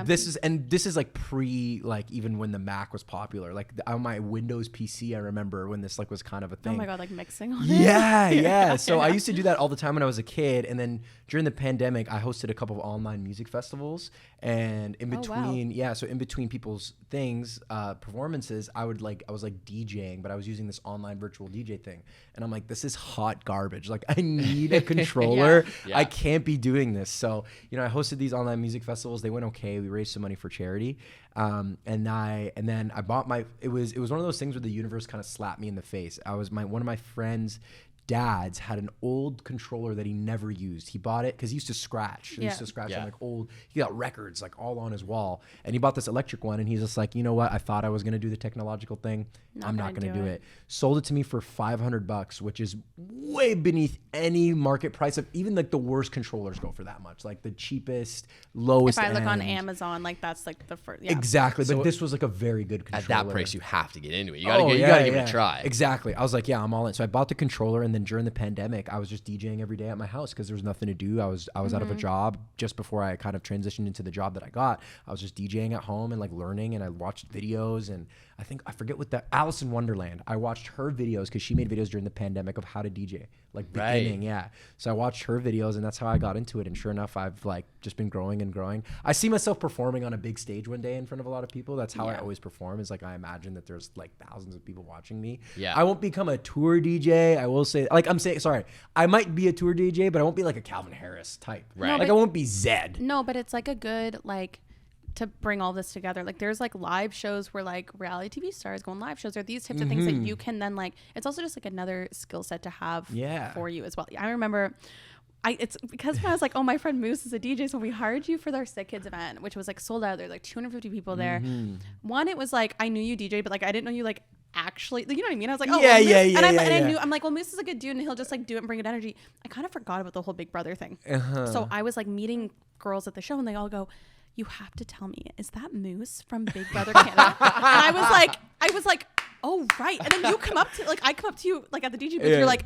Speaker 3: this is like pre, like even when the Mac was popular, like on my Windows PC, I remember when this like was kind of a thing.
Speaker 1: Oh my god, like mixing on
Speaker 3: yeah. So I used to do that all the time when I was a kid, and then during the pandemic I hosted a couple of online music festivals, and in between so in between people's things, performances, I was like DJing, but I was using this online virtual DJ thing, and I'm like, this is hot garbage. Like I need a controller. I can't be doing this. So, you know, I hosted these online music festivals. They went okay. We raised some money for charity. And then I bought it was one of those things where the universe kind of slapped me in the face. One of my friends' dads had an old controller that he never used. He bought it because he used to scratch. He used to scratch on like old, he got records like all on his wall. And he bought this electric one, and he's just like, you know what? I thought I was going to do the technological thing. I'm not going to do it. Sold it to me for $500, which is way beneath any market price of even like the worst controllers go for that much. Like the cheapest, lowest
Speaker 1: If I look
Speaker 3: end.
Speaker 1: on Amazon, like that's like the first. Yeah.
Speaker 3: Exactly. But this was like a very good controller.
Speaker 2: At that price, you have to get into it. You got to give it a try.
Speaker 3: Exactly. I was like, yeah, I'm all in. So I bought the controller, and And then during the pandemic, I was just DJing every day at my house because there was nothing to do. I was out of a job just before I kind of transitioned into the job that I got. I was just DJing at home and like learning, and I watched videos. And I forget what that Alice in Wonderland. I watched her videos because she made videos during the pandemic of how to DJ, like beginning. Yeah. So I watched her videos, and that's how I got into it. And sure enough, I've like just been growing and growing. I see myself performing on a big stage one day in front of a lot of people. That's how I always perform, is like I imagine that there's like thousands of people watching me. Yeah. I won't become a tour DJ. I will say, like I might be a tour DJ, but I won't be like a Calvin Harris type. Right. No, like I won't be Zed.
Speaker 1: No, but it's like a good like to bring all this together. Like there's like live shows where like reality TV stars go on live shows, or these types of things that you can then like, it's also just like another skill set to have for you as well. I remember it's because when I was like, oh, my friend Moose is a DJ, so we hired you for our Sick Kids event, which was like sold out. There's like 250 people there. One, it was like, I knew you DJ, but like I didn't know you like actually, you know what I mean? I was like, oh, well, Moose, and I knew, I'm like, well, Moose is a good dude and he'll just like do it and bring it energy. I kind of forgot about the whole Big Brother thing. So I was like meeting girls at the show, and they all go, you have to tell me, is that Moose from Big Brother Canada? And I was like, oh, right. And then you come up to, like, I come up to you, like, at the DJ booth, you're like,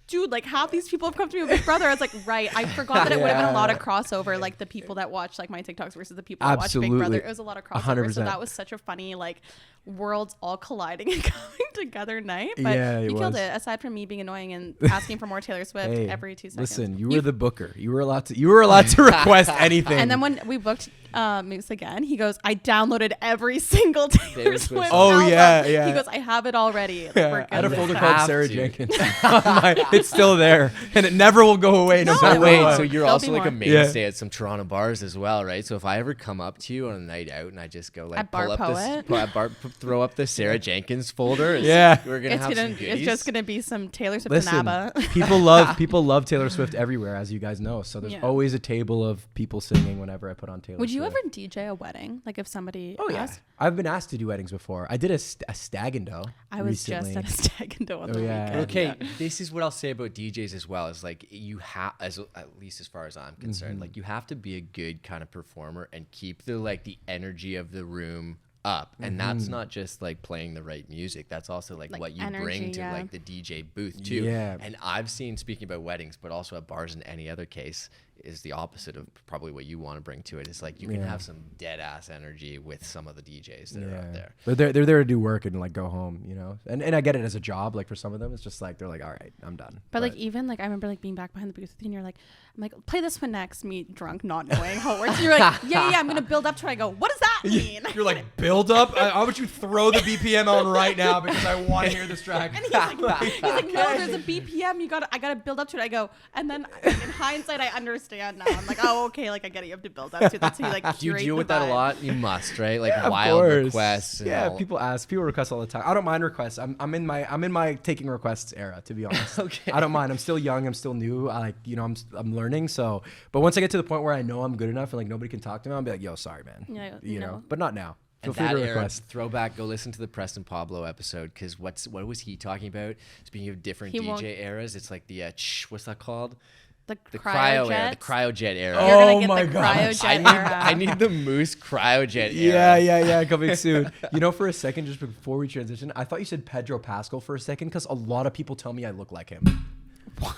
Speaker 1: dude, like half these people have come to me with Big Brother. I was like, right. I forgot that it would have been a lot of crossover, like the people that watch like my TikToks versus the people that watch Big Brother. It was a lot of crossover. 100%. So that was such a funny, like, worlds all colliding and coming together night. But you killed it. Aside from me being annoying and asking for more Taylor Swift every 2 seconds.
Speaker 3: Listen, you were the booker. You were allowed to request anything.
Speaker 1: And then when we booked Moose again, he goes, I downloaded every single Taylor Swift
Speaker 3: album.
Speaker 1: He goes, I have it already. Like,
Speaker 3: I had a folder called Sarah Jenkins. It's still there, and it never will go away. No matter what.
Speaker 2: So you're also like a mainstay at some Toronto bars as well, right? So if I ever come up to you on a night out and I just go like, throw up the Sarah Jenkins folder, we're gonna have some goodies.
Speaker 1: It's just gonna be some Taylor Swift and ABBA.
Speaker 3: people love Taylor Swift everywhere, as you guys know. So there's always a table of people singing whenever I put on Taylor Swift.
Speaker 1: Would you ever DJ a wedding? Like if somebody asked?
Speaker 3: I've been asked to do weddings before. I did a stag and dough.
Speaker 1: I was just at a stag and dough on the weekend.
Speaker 2: Okay, this is what I'll say about DJs as well. Is like you have, at least as far as I'm concerned, like you have to be a good kind of performer and keep the energy of the room up. And that's not just like playing the right music. That's also like what you energy, bring to like the DJ booth too. Yeah. And I've seen, speaking about weddings, but also at bars in any other case, is the opposite of probably what you want to bring to it. It's like you can have some dead ass energy with some of the DJs that are out there.
Speaker 3: But they're there to do work and like go home, you know. And I get it as a job. Like for some of them, it's just like they're like, all right, I'm done.
Speaker 1: But like even like I remember like being back behind the booth with you, and you're like, I'm like, play this one next. Me drunk, not knowing how it works. And you're like, yeah, I'm gonna build up to it. I go, what does that mean?
Speaker 3: You're like, build up? How about you throw the BPM on right now because I want to hear this track.
Speaker 1: And he's like, no, there's a BPM. I gotta build up to it. I go, and then in hindsight, I understand now. I'm like, oh, okay, like I get it. You have to build up to that. So you like
Speaker 2: do you deal with that a lot? You must, right? Like wild requests. And
Speaker 3: people request all the time. I don't mind requests. I'm in my taking requests era, to be honest. Okay. I don't mind. I'm still young. I'm still new. I'm learning. So, but once I get to the point where I know I'm good enough and like nobody can talk to me, I'll be like, yo, sorry, man. Yeah, you know. But not now.
Speaker 2: Feel free to request. Throwback, go listen to the Preston Pablo episode, because what was he talking about? Speaking of different DJ eras, it's like the what's that called?
Speaker 1: The cryo
Speaker 2: era, the cryojet era.
Speaker 1: You're gonna get the cryojet era.
Speaker 2: I need the Moose cryojet era.
Speaker 3: Yeah, coming soon. You know, for a second, just before we transition, I thought you said Pedro Pascal for a second, because a lot of people tell me I look like him.
Speaker 1: What?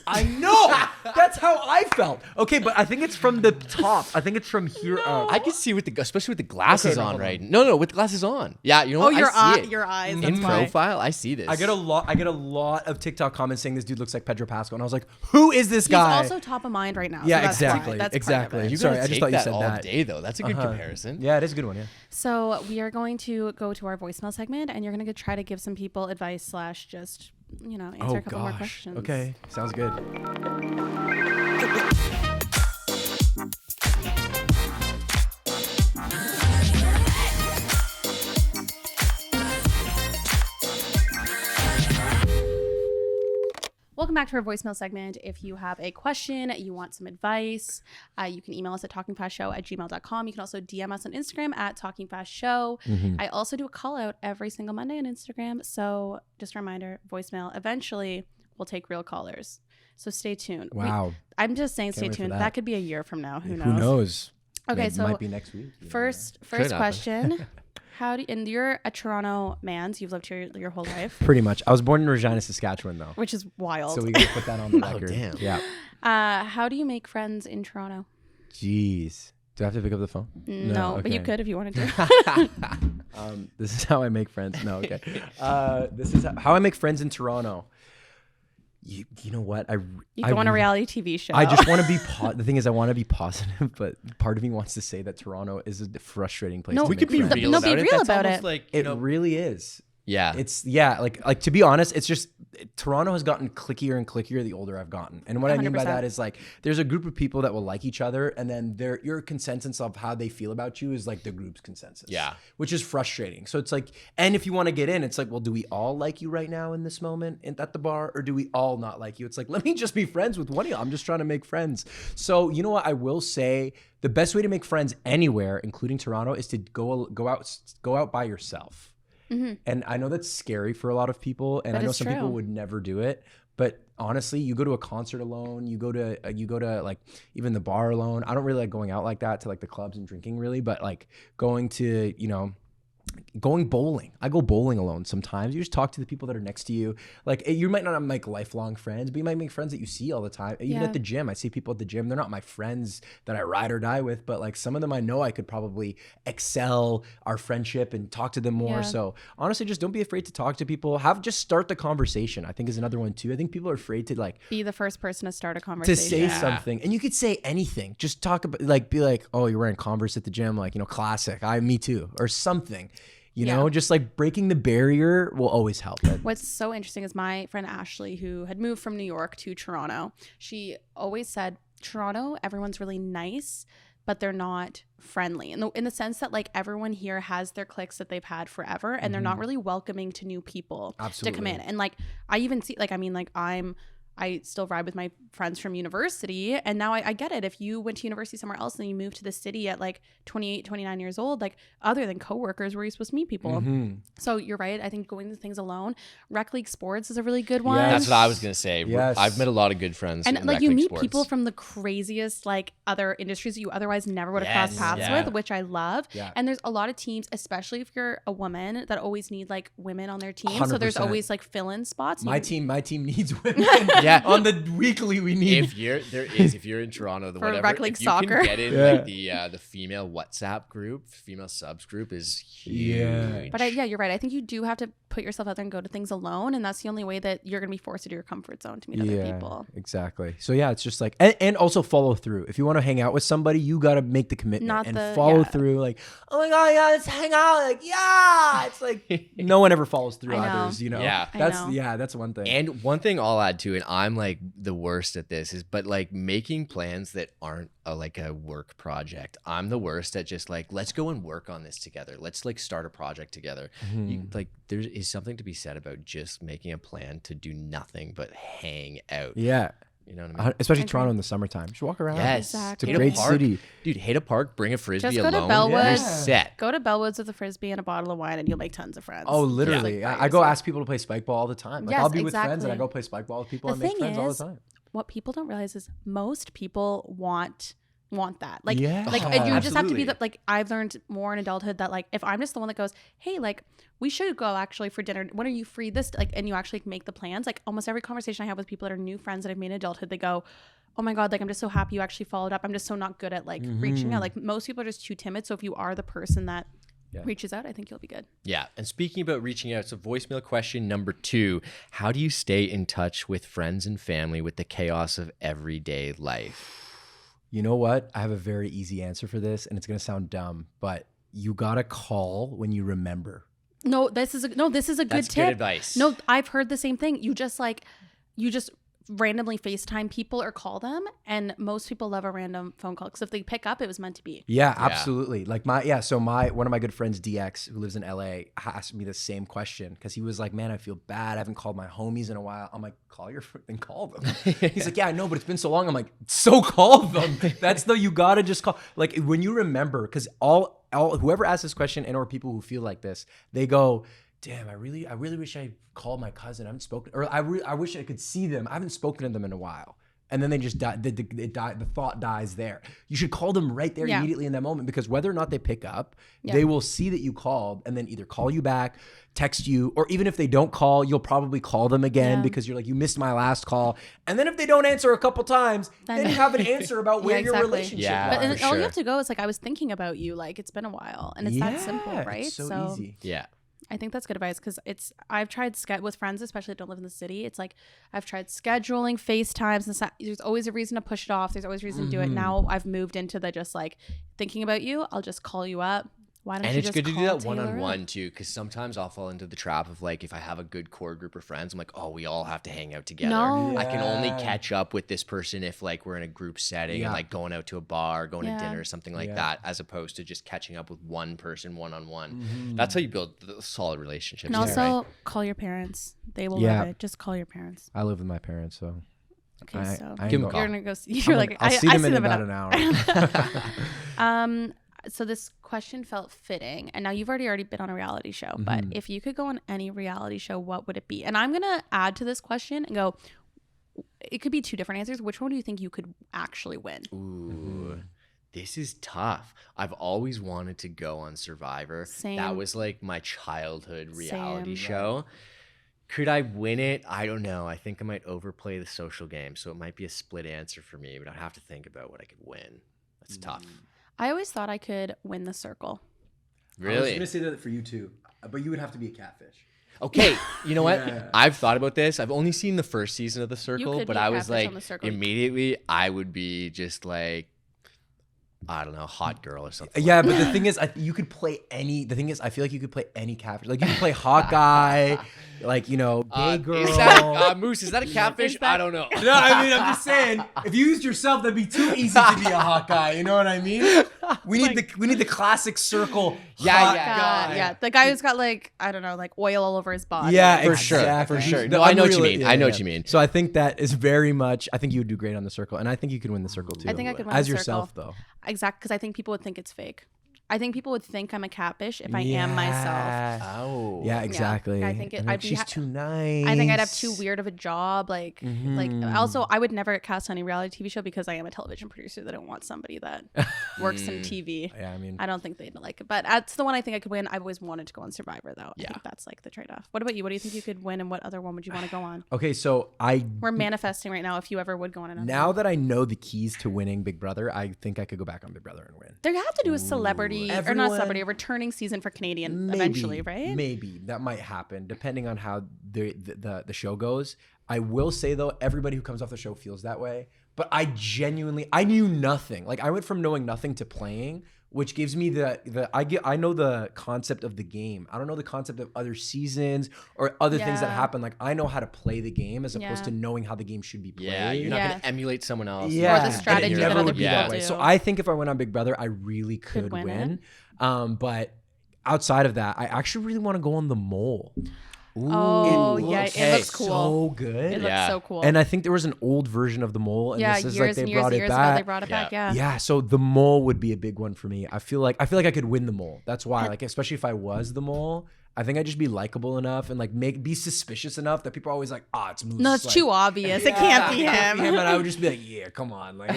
Speaker 3: I know. That's how I felt. Okay, but I think it's from the top. I think it's from here up.
Speaker 2: I can see especially with the glasses on, right? No, with glasses on. Yeah, you know what? I see it.
Speaker 1: Your eyes.
Speaker 2: In profile, I see this.
Speaker 3: I get a lot of TikTok comments saying this dude looks like Pedro Pascal, and I was like, who is this guy?
Speaker 1: He's also top of mind right now.
Speaker 3: Yeah, so exactly.
Speaker 2: You
Speaker 3: Sorry, I just thought you said
Speaker 2: all
Speaker 3: that
Speaker 2: day though. That's a good comparison.
Speaker 3: Yeah, it is a good one. Yeah.
Speaker 1: So we are going to go to our voicemail segment, and you're going to try to give some people advice / just answer a couple more questions.
Speaker 3: Okay, sounds good.
Speaker 1: Welcome back to our voicemail segment. If you have a question, you want some advice, you can email us at talkingfastshow@gmail.com. You can also DM us on Instagram at talkingfastshow. I also do a call out every single Monday on Instagram. So just a reminder, voicemail. Eventually, we'll take real callers. So stay tuned.
Speaker 3: Wow.
Speaker 1: I'm just saying stay tuned. That could be a year from now. Who knows?
Speaker 3: Who knows?
Speaker 1: Okay,
Speaker 3: it
Speaker 1: so
Speaker 3: might be next week.
Speaker 1: First question. And you're a Toronto man, so you've lived here your whole life.
Speaker 3: Pretty much. I was born in Regina, Saskatchewan, though.
Speaker 1: Which is wild.
Speaker 3: So we can put that on the record.
Speaker 2: Oh, damn.
Speaker 3: Yeah.
Speaker 1: How do you make friends in Toronto?
Speaker 3: Jeez. Do I have to pick up the phone?
Speaker 1: No, okay. But you could if you wanted to.
Speaker 3: This is how I make friends. No, okay. This is how I make friends in Toronto. You know what?
Speaker 1: You go on a reality TV show.
Speaker 3: I just want to be the thing is I want to be positive, but part of me wants to say that Toronto is a frustrating place.
Speaker 2: We could be real about it.
Speaker 1: Real about it.
Speaker 2: Like,
Speaker 3: it really is.
Speaker 2: Yeah.
Speaker 3: It's like to be honest, it's just Toronto has gotten clickier and clickier the older I've gotten. And what 100%. I mean by that is like there's a group of people that will like each other, and then your consensus of how they feel about you is like the group's consensus.
Speaker 2: Yeah.
Speaker 3: Which is frustrating. So it's like, and if you want to get in, it's like, well, do we all like you right now in this moment at the bar, or do we all not like you? It's like, let me just be friends with one of you. I'm just trying to make friends. So you know what I will say, the best way to make friends anywhere, including Toronto, is to go out by yourself. Mm-hmm. And I know that's scary for a lot of people, and I know some people would never do it. But honestly, you go to a concert alone, you go to like even the bar alone. I don't really like going out like that to like the clubs and drinking really, but like going to, going bowling. I go bowling alone sometimes. You just talk to the people that are next to you. Like you might not make lifelong friends, but you might make friends that you see all the time. Even at the gym, I see people at the gym. They're not my friends that I ride or die with, but like some of them I know I could probably excel our friendship and talk to them more. Yeah. So honestly, just don't be afraid to talk to people. Just start the conversation, I think is another one too. I think people are afraid to like
Speaker 1: be the first person to start a conversation.
Speaker 3: To say something. And you could say anything. Just talk about be like, oh, you're wearing Converse at the gym, like, classic. Me too. Or something. Just like breaking the barrier will always help.
Speaker 1: What's so interesting is my friend Ashley, who had moved from New York to Toronto, she always said, Toronto, everyone's really nice, but they're not friendly. In the sense that like everyone here has their cliques that they've had forever, and they're not really welcoming to new people to come in. And like, I even see, like, I mean, like I still ride with my friends from university, and now I get it. If you went to university somewhere else and then you moved to the city at like 28, 29 years old, like other than coworkers, where are you supposed to meet people? Mm-hmm. So you're right. I think going to things alone, rec league sports is a really good one.
Speaker 2: Yes. That's what I was going to say. Yes. I've met a lot of good friends.
Speaker 1: And like you meet sports. People from the craziest like other industries that you otherwise never would have crossed paths with, which I love. Yeah. And there's a lot of teams, especially if you're a woman, that always need like women on their team. 100%. So there's always like fill-in spots.
Speaker 3: My team needs women. Yeah. On the weekly we need.
Speaker 2: If you're in Toronto, the whatever, rec league if you soccer. Can get in like the female WhatsApp group, female subs group is huge.
Speaker 3: Yeah.
Speaker 1: But you're right. I think you do have to put yourself out there and go to things alone, and that's the only way that you're going to be forced to do your comfort zone to meet other people.
Speaker 3: Exactly. So yeah, it's just like, and also follow through. If you want to hang out with somebody, you got to make the commitment follow through. Like, oh my God, yeah, let's hang out. Like, yeah, it's like no one ever follows through. Others,
Speaker 2: Yeah,
Speaker 3: that's one thing.
Speaker 2: And one thing I'll add to, and I'm like the worst at this, is but like making plans that aren't like a work project. I'm the worst at just like, let's go and work on this together. Let's like start a project together. Like there is something to be said about just making a plan to do nothing but hang out.
Speaker 3: Yeah.
Speaker 2: You know what I mean?
Speaker 3: Especially Toronto in the summertime. Just walk around.
Speaker 2: Yes.
Speaker 1: Exactly.
Speaker 3: It's a great city.
Speaker 2: Dude, hit a park, bring a Frisbee
Speaker 1: just go
Speaker 2: alone.
Speaker 1: To Bellwoods.
Speaker 2: You're set.
Speaker 1: Go to Bellwoods with a Frisbee and a bottle of wine and you'll make tons of friends.
Speaker 3: Oh, literally. I go ask people to play spike ball all the time. Like I'll be with friends and I go play spike ball with people and make friends all the time.
Speaker 1: What people don't realize is most people want that. Like, you
Speaker 3: absolutely.
Speaker 1: just have to be like, I've learned more in adulthood that like, if I'm just the one that goes, hey, like we should go actually for dinner. When are you free? This, like, and you actually make the plans. Like almost every conversation I have with people that are new friends that I've made in adulthood, they go, oh my God, like I'm just so happy you actually followed up. I'm just so not good at like reaching out. Like most people are just too timid. So if you are the person that reaches out, I think you'll be good.
Speaker 2: Yeah. And speaking about reaching out, so voicemail question number 2, how do you stay in touch with friends and family with the chaos of everyday life?
Speaker 3: You know what? I have a very easy answer for this, and it's going to sound dumb, but you got to call when you remember.
Speaker 1: No, this is a good tip.
Speaker 2: That's good advice.
Speaker 1: No, I've heard the same thing. You just randomly FaceTime people or call them, and most people love a random phone call because if they pick up, it was meant to be.
Speaker 3: Yeah, absolutely. Like so one of my good friends, DX, who lives in LA, asked me the same question because he was like, man, I feel bad. I haven't called my homies in a while. I'm like, call them. He's like, yeah, I know, but it's been so long. I'm like, so call them. You gotta just call. Like when you remember, because all whoever asks this question and or people who feel like this, they go, damn, I really wish I called my cousin. I haven't spoken, or I wish I could see them. I haven't spoken to them in a while. and then they just die. The thought dies there. You should call them right there immediately in that moment, because whether or not they pick up, they will see that you called and then either call you back, text you, or even if they don't call, you'll probably call them again because you're like, you missed my last call. And then if they don't answer a couple times, then you have an answer about where your relationship was.
Speaker 1: But all you have to go is like, I was thinking about you, like it's been a while, and it's that simple, right?
Speaker 3: It's so easy.
Speaker 2: Yeah.
Speaker 1: I think that's good advice, because I've tried with friends, especially that don't live in the city. It's like I've tried scheduling FaceTimes and stuff. There's always a reason to push it off. There's always a reason to do it. Now I've moved into the just like thinking about you. I'll just call you up. Why don't you just call Taylor? And it's good to do that
Speaker 2: one-on-one too, because sometimes I'll fall into the trap of like, if I have a good core group of friends, I'm like, oh, we all have to hang out together.
Speaker 1: No.
Speaker 2: I can only catch up with this person if like we're in a group setting and like going out to a bar, going to dinner or something like that, as opposed to just catching up with one person one-on-one. That's how you build solid relationships.
Speaker 1: And also call your parents. They will love it. Just call your parents.
Speaker 3: I live with my parents, so.
Speaker 1: Okay, so
Speaker 2: give them a call.
Speaker 1: You're gonna go. You're like,
Speaker 3: I'll see them in about an
Speaker 1: hour. So this question felt fitting, and now you've already been on a reality show, but if you could go on any reality show, what would it be? And I'm gonna add to this question and go, it could be two different answers. Which one do you think you could actually win?
Speaker 2: Ooh, this is tough. I've always wanted to go on Survivor.
Speaker 1: Same.
Speaker 2: That was like my childhood reality show. Could I win it? I don't know. I think I might overplay the social game, so it might be a split answer for me, but I'd have to think about what I could win. That's tough.
Speaker 1: I always thought I could win the circle.
Speaker 2: Really?
Speaker 3: I was going to say that for you too, but you would have to be a catfish.
Speaker 2: Okay, you know what? I've thought about this. I've only seen the first season of The Circle, but I was like, immediately I would be just like, I don't know, hot girl or something.
Speaker 3: Yeah, but the thing is, you could play any. The thing is, I feel like you could play any catfish. Like you could play hot guy, like gay girl.
Speaker 2: Is that, Moose, is that a catfish? I don't know.
Speaker 3: No, I mean, I'm just saying, if you used yourself, that'd be too easy to be a hot guy. You know what I mean? We need the classic circle.
Speaker 1: Yeah, the guy who's got like, I don't know, like oil all over his body.
Speaker 3: Yeah,
Speaker 2: for sure. No, I know what you mean. I know what you mean.
Speaker 3: So I think that is very much. I think you would do great on the circle, and I think you could win the circle too.
Speaker 1: I think I could win
Speaker 3: as
Speaker 1: the
Speaker 3: yourself
Speaker 1: circle.
Speaker 3: Though.
Speaker 1: Exactly, because I think people would think it's fake. I think people would think I'm a catfish if I am myself.
Speaker 2: Oh,
Speaker 3: yeah, exactly.
Speaker 1: Yeah, I think
Speaker 3: she's too nice.
Speaker 1: I think I'd have too weird of a job. Like also, I would never cast on any reality TV show because I am a television producer. They don't want somebody that works in TV.
Speaker 3: Yeah, I mean,
Speaker 1: I don't think they'd like it. But that's the one I think I could win. I've always wanted to go on Survivor, though. I think that's like the trade-off. What about you? What do you think you could win, and what other one would you want to go on?
Speaker 3: Okay, so
Speaker 1: we're manifesting right now. If you ever would go on another.
Speaker 3: Now that I know the keys to winning Big Brother, I think I could go back on Big Brother and win.
Speaker 1: They have to do a celebrity. Or not celebrity, a returning season for Canadian eventually, right?
Speaker 3: Maybe that might happen depending on how the show goes. I will say though, everybody who comes off the show feels that way. But I knew nothing. Like I went from knowing nothing to playing, which gives me I know the concept of the game. I don't know the concept of other seasons or other things that happen. Like I know how to play the game as opposed to knowing how the game should be played.
Speaker 2: Yeah, you're not gonna emulate someone else.
Speaker 1: Yeah, or the strategy that other people do.
Speaker 3: So I think if I went on Big Brother, I really could win. But outside of that, I actually really want to go on The Mole.
Speaker 1: Ooh, it looks cool.
Speaker 3: So good.
Speaker 1: It looks so cool.
Speaker 3: And I think there was an old version of The Mole, and this is like they brought it back.
Speaker 1: They brought it back.
Speaker 3: Yeah. So The Mole would be a big one for me. I feel like I could win The Mole. That's why, like, especially if I was The Mole, I think I'd just be likable enough and like be suspicious enough that people are always like, it's Moose.
Speaker 1: No, it's too obvious. It can't be him.
Speaker 3: And I would just be like, yeah, come on, like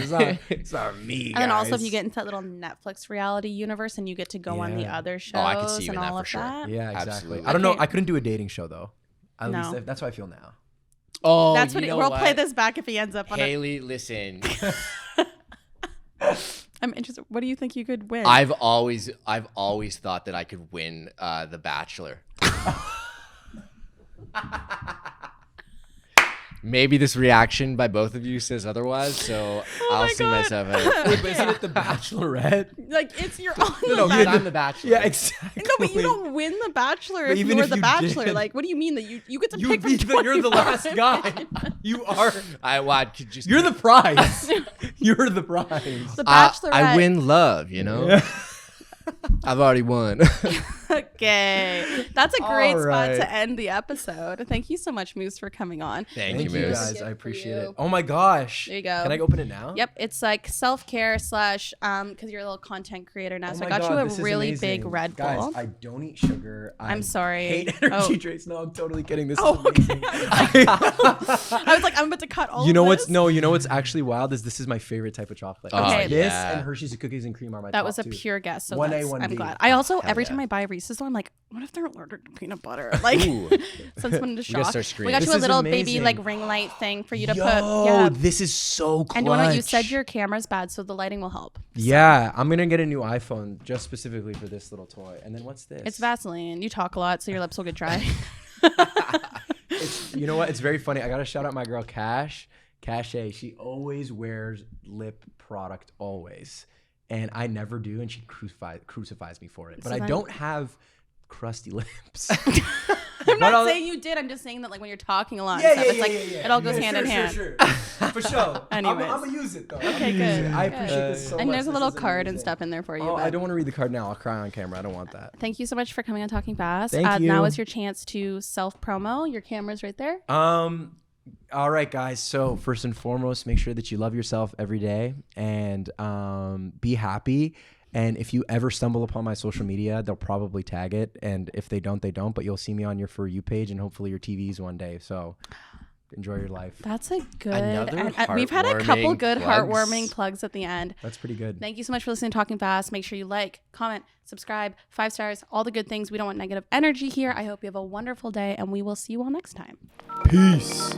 Speaker 3: it's not me.
Speaker 1: And then also, if you get into that little Netflix reality universe and you get to go on the other shows,
Speaker 2: I could see you
Speaker 1: and
Speaker 2: in
Speaker 1: all
Speaker 2: that
Speaker 1: of
Speaker 2: for sure.
Speaker 1: that.
Speaker 3: Yeah, exactly.
Speaker 2: Absolutely.
Speaker 3: I don't know. I couldn't do a dating show though. At least that's how I feel now.
Speaker 2: Oh,
Speaker 1: that's what we'll play this back if he ends up on
Speaker 2: Haley, listen.
Speaker 1: I'm interested. What do you think you could win?
Speaker 2: I've always thought that I could win The Bachelor. Maybe this reaction by both of you says otherwise, so I'll see myself out.
Speaker 3: Wait, but isn't it The Bachelorette?
Speaker 1: Like, it's your own.
Speaker 2: I'm The Bachelor.
Speaker 3: Yeah, exactly.
Speaker 1: No, but you don't win The Bachelor if you're The Bachelor.
Speaker 3: Did.
Speaker 1: Like, what do you mean that you get to pick?
Speaker 3: You're the last guy. You are.
Speaker 2: You're
Speaker 3: the prize. You're the prize.
Speaker 1: The Bachelorette.
Speaker 2: I win love, you know? I've already won.
Speaker 1: Okay. That's a great spot to end the episode. Thank you so much, Moose, for coming on.
Speaker 2: Thank you, Moose.
Speaker 3: Guys. I appreciate it. Oh my gosh.
Speaker 1: There you go.
Speaker 3: Can I open it now?
Speaker 1: Yep. It's like self-care / because you're a little content creator now. So I got you a really big Red Bull.
Speaker 3: Guys, I don't eat sugar.
Speaker 1: I'm sorry.
Speaker 3: I hate energy drinks. No, I'm totally kidding. This is
Speaker 1: Okay.
Speaker 3: amazing.
Speaker 1: I was like, I'm about to cut all of this.
Speaker 3: You know what's actually wild is this is my favorite type of chocolate.
Speaker 1: Okay.
Speaker 3: This and Hershey's cookies and cream are my top
Speaker 1: That was a
Speaker 3: two.
Speaker 1: pure guess. So
Speaker 3: 1A, 1B.
Speaker 1: I'm glad. I also, every time I buy a Reese's though, I'm like, what if they're allergic to peanut butter? Like, send someone into shock. We got you a little baby like ring light thing for you to put. Yeah.
Speaker 3: This is so clutch.
Speaker 1: And you know what? You said your camera's bad, so the lighting will help.
Speaker 3: Yeah, I'm gonna get a new iPhone just specifically for this little toy. And then what's this?
Speaker 1: It's Vaseline. You talk a lot, so your lips will get dry.
Speaker 3: You know what? It's very funny. I gotta shout out my girl Cache. She always wears lip product always, and I never do, and she crucifies me for it. But I don't have crusty lips.
Speaker 1: I'm not saying you did. I'm just saying that like when you're talking a lot, it all goes hand in hand.
Speaker 3: Sure. For sure.
Speaker 1: Anyways,
Speaker 3: I'm gonna use it though.
Speaker 1: Okay, good.
Speaker 3: I appreciate this so much.
Speaker 1: And there's a little card and stuff in there for you.
Speaker 3: Oh, I don't want to read the card now. I'll cry on camera. I don't want that.
Speaker 1: Thank you so much for coming on Talking Fast.
Speaker 3: Thank you.
Speaker 1: Now is your chance to self-promo. Your camera's right there.
Speaker 3: All right, guys. So first and foremost, make sure that you love yourself every day and be happy. And if you ever stumble upon my social media, they'll probably tag it. And if they don't, they don't. But you'll see me on your For You page and hopefully your TVs one day. So enjoy your life.
Speaker 1: That's a good. We've had a couple good heartwarming plugs at the end.
Speaker 3: That's pretty good.
Speaker 1: Thank you so much for listening to Talking Fast. Make sure you like, comment, subscribe, 5 stars, all the good things. We don't want negative energy here. I hope you have a wonderful day, and we will see you all next time.
Speaker 3: Peace.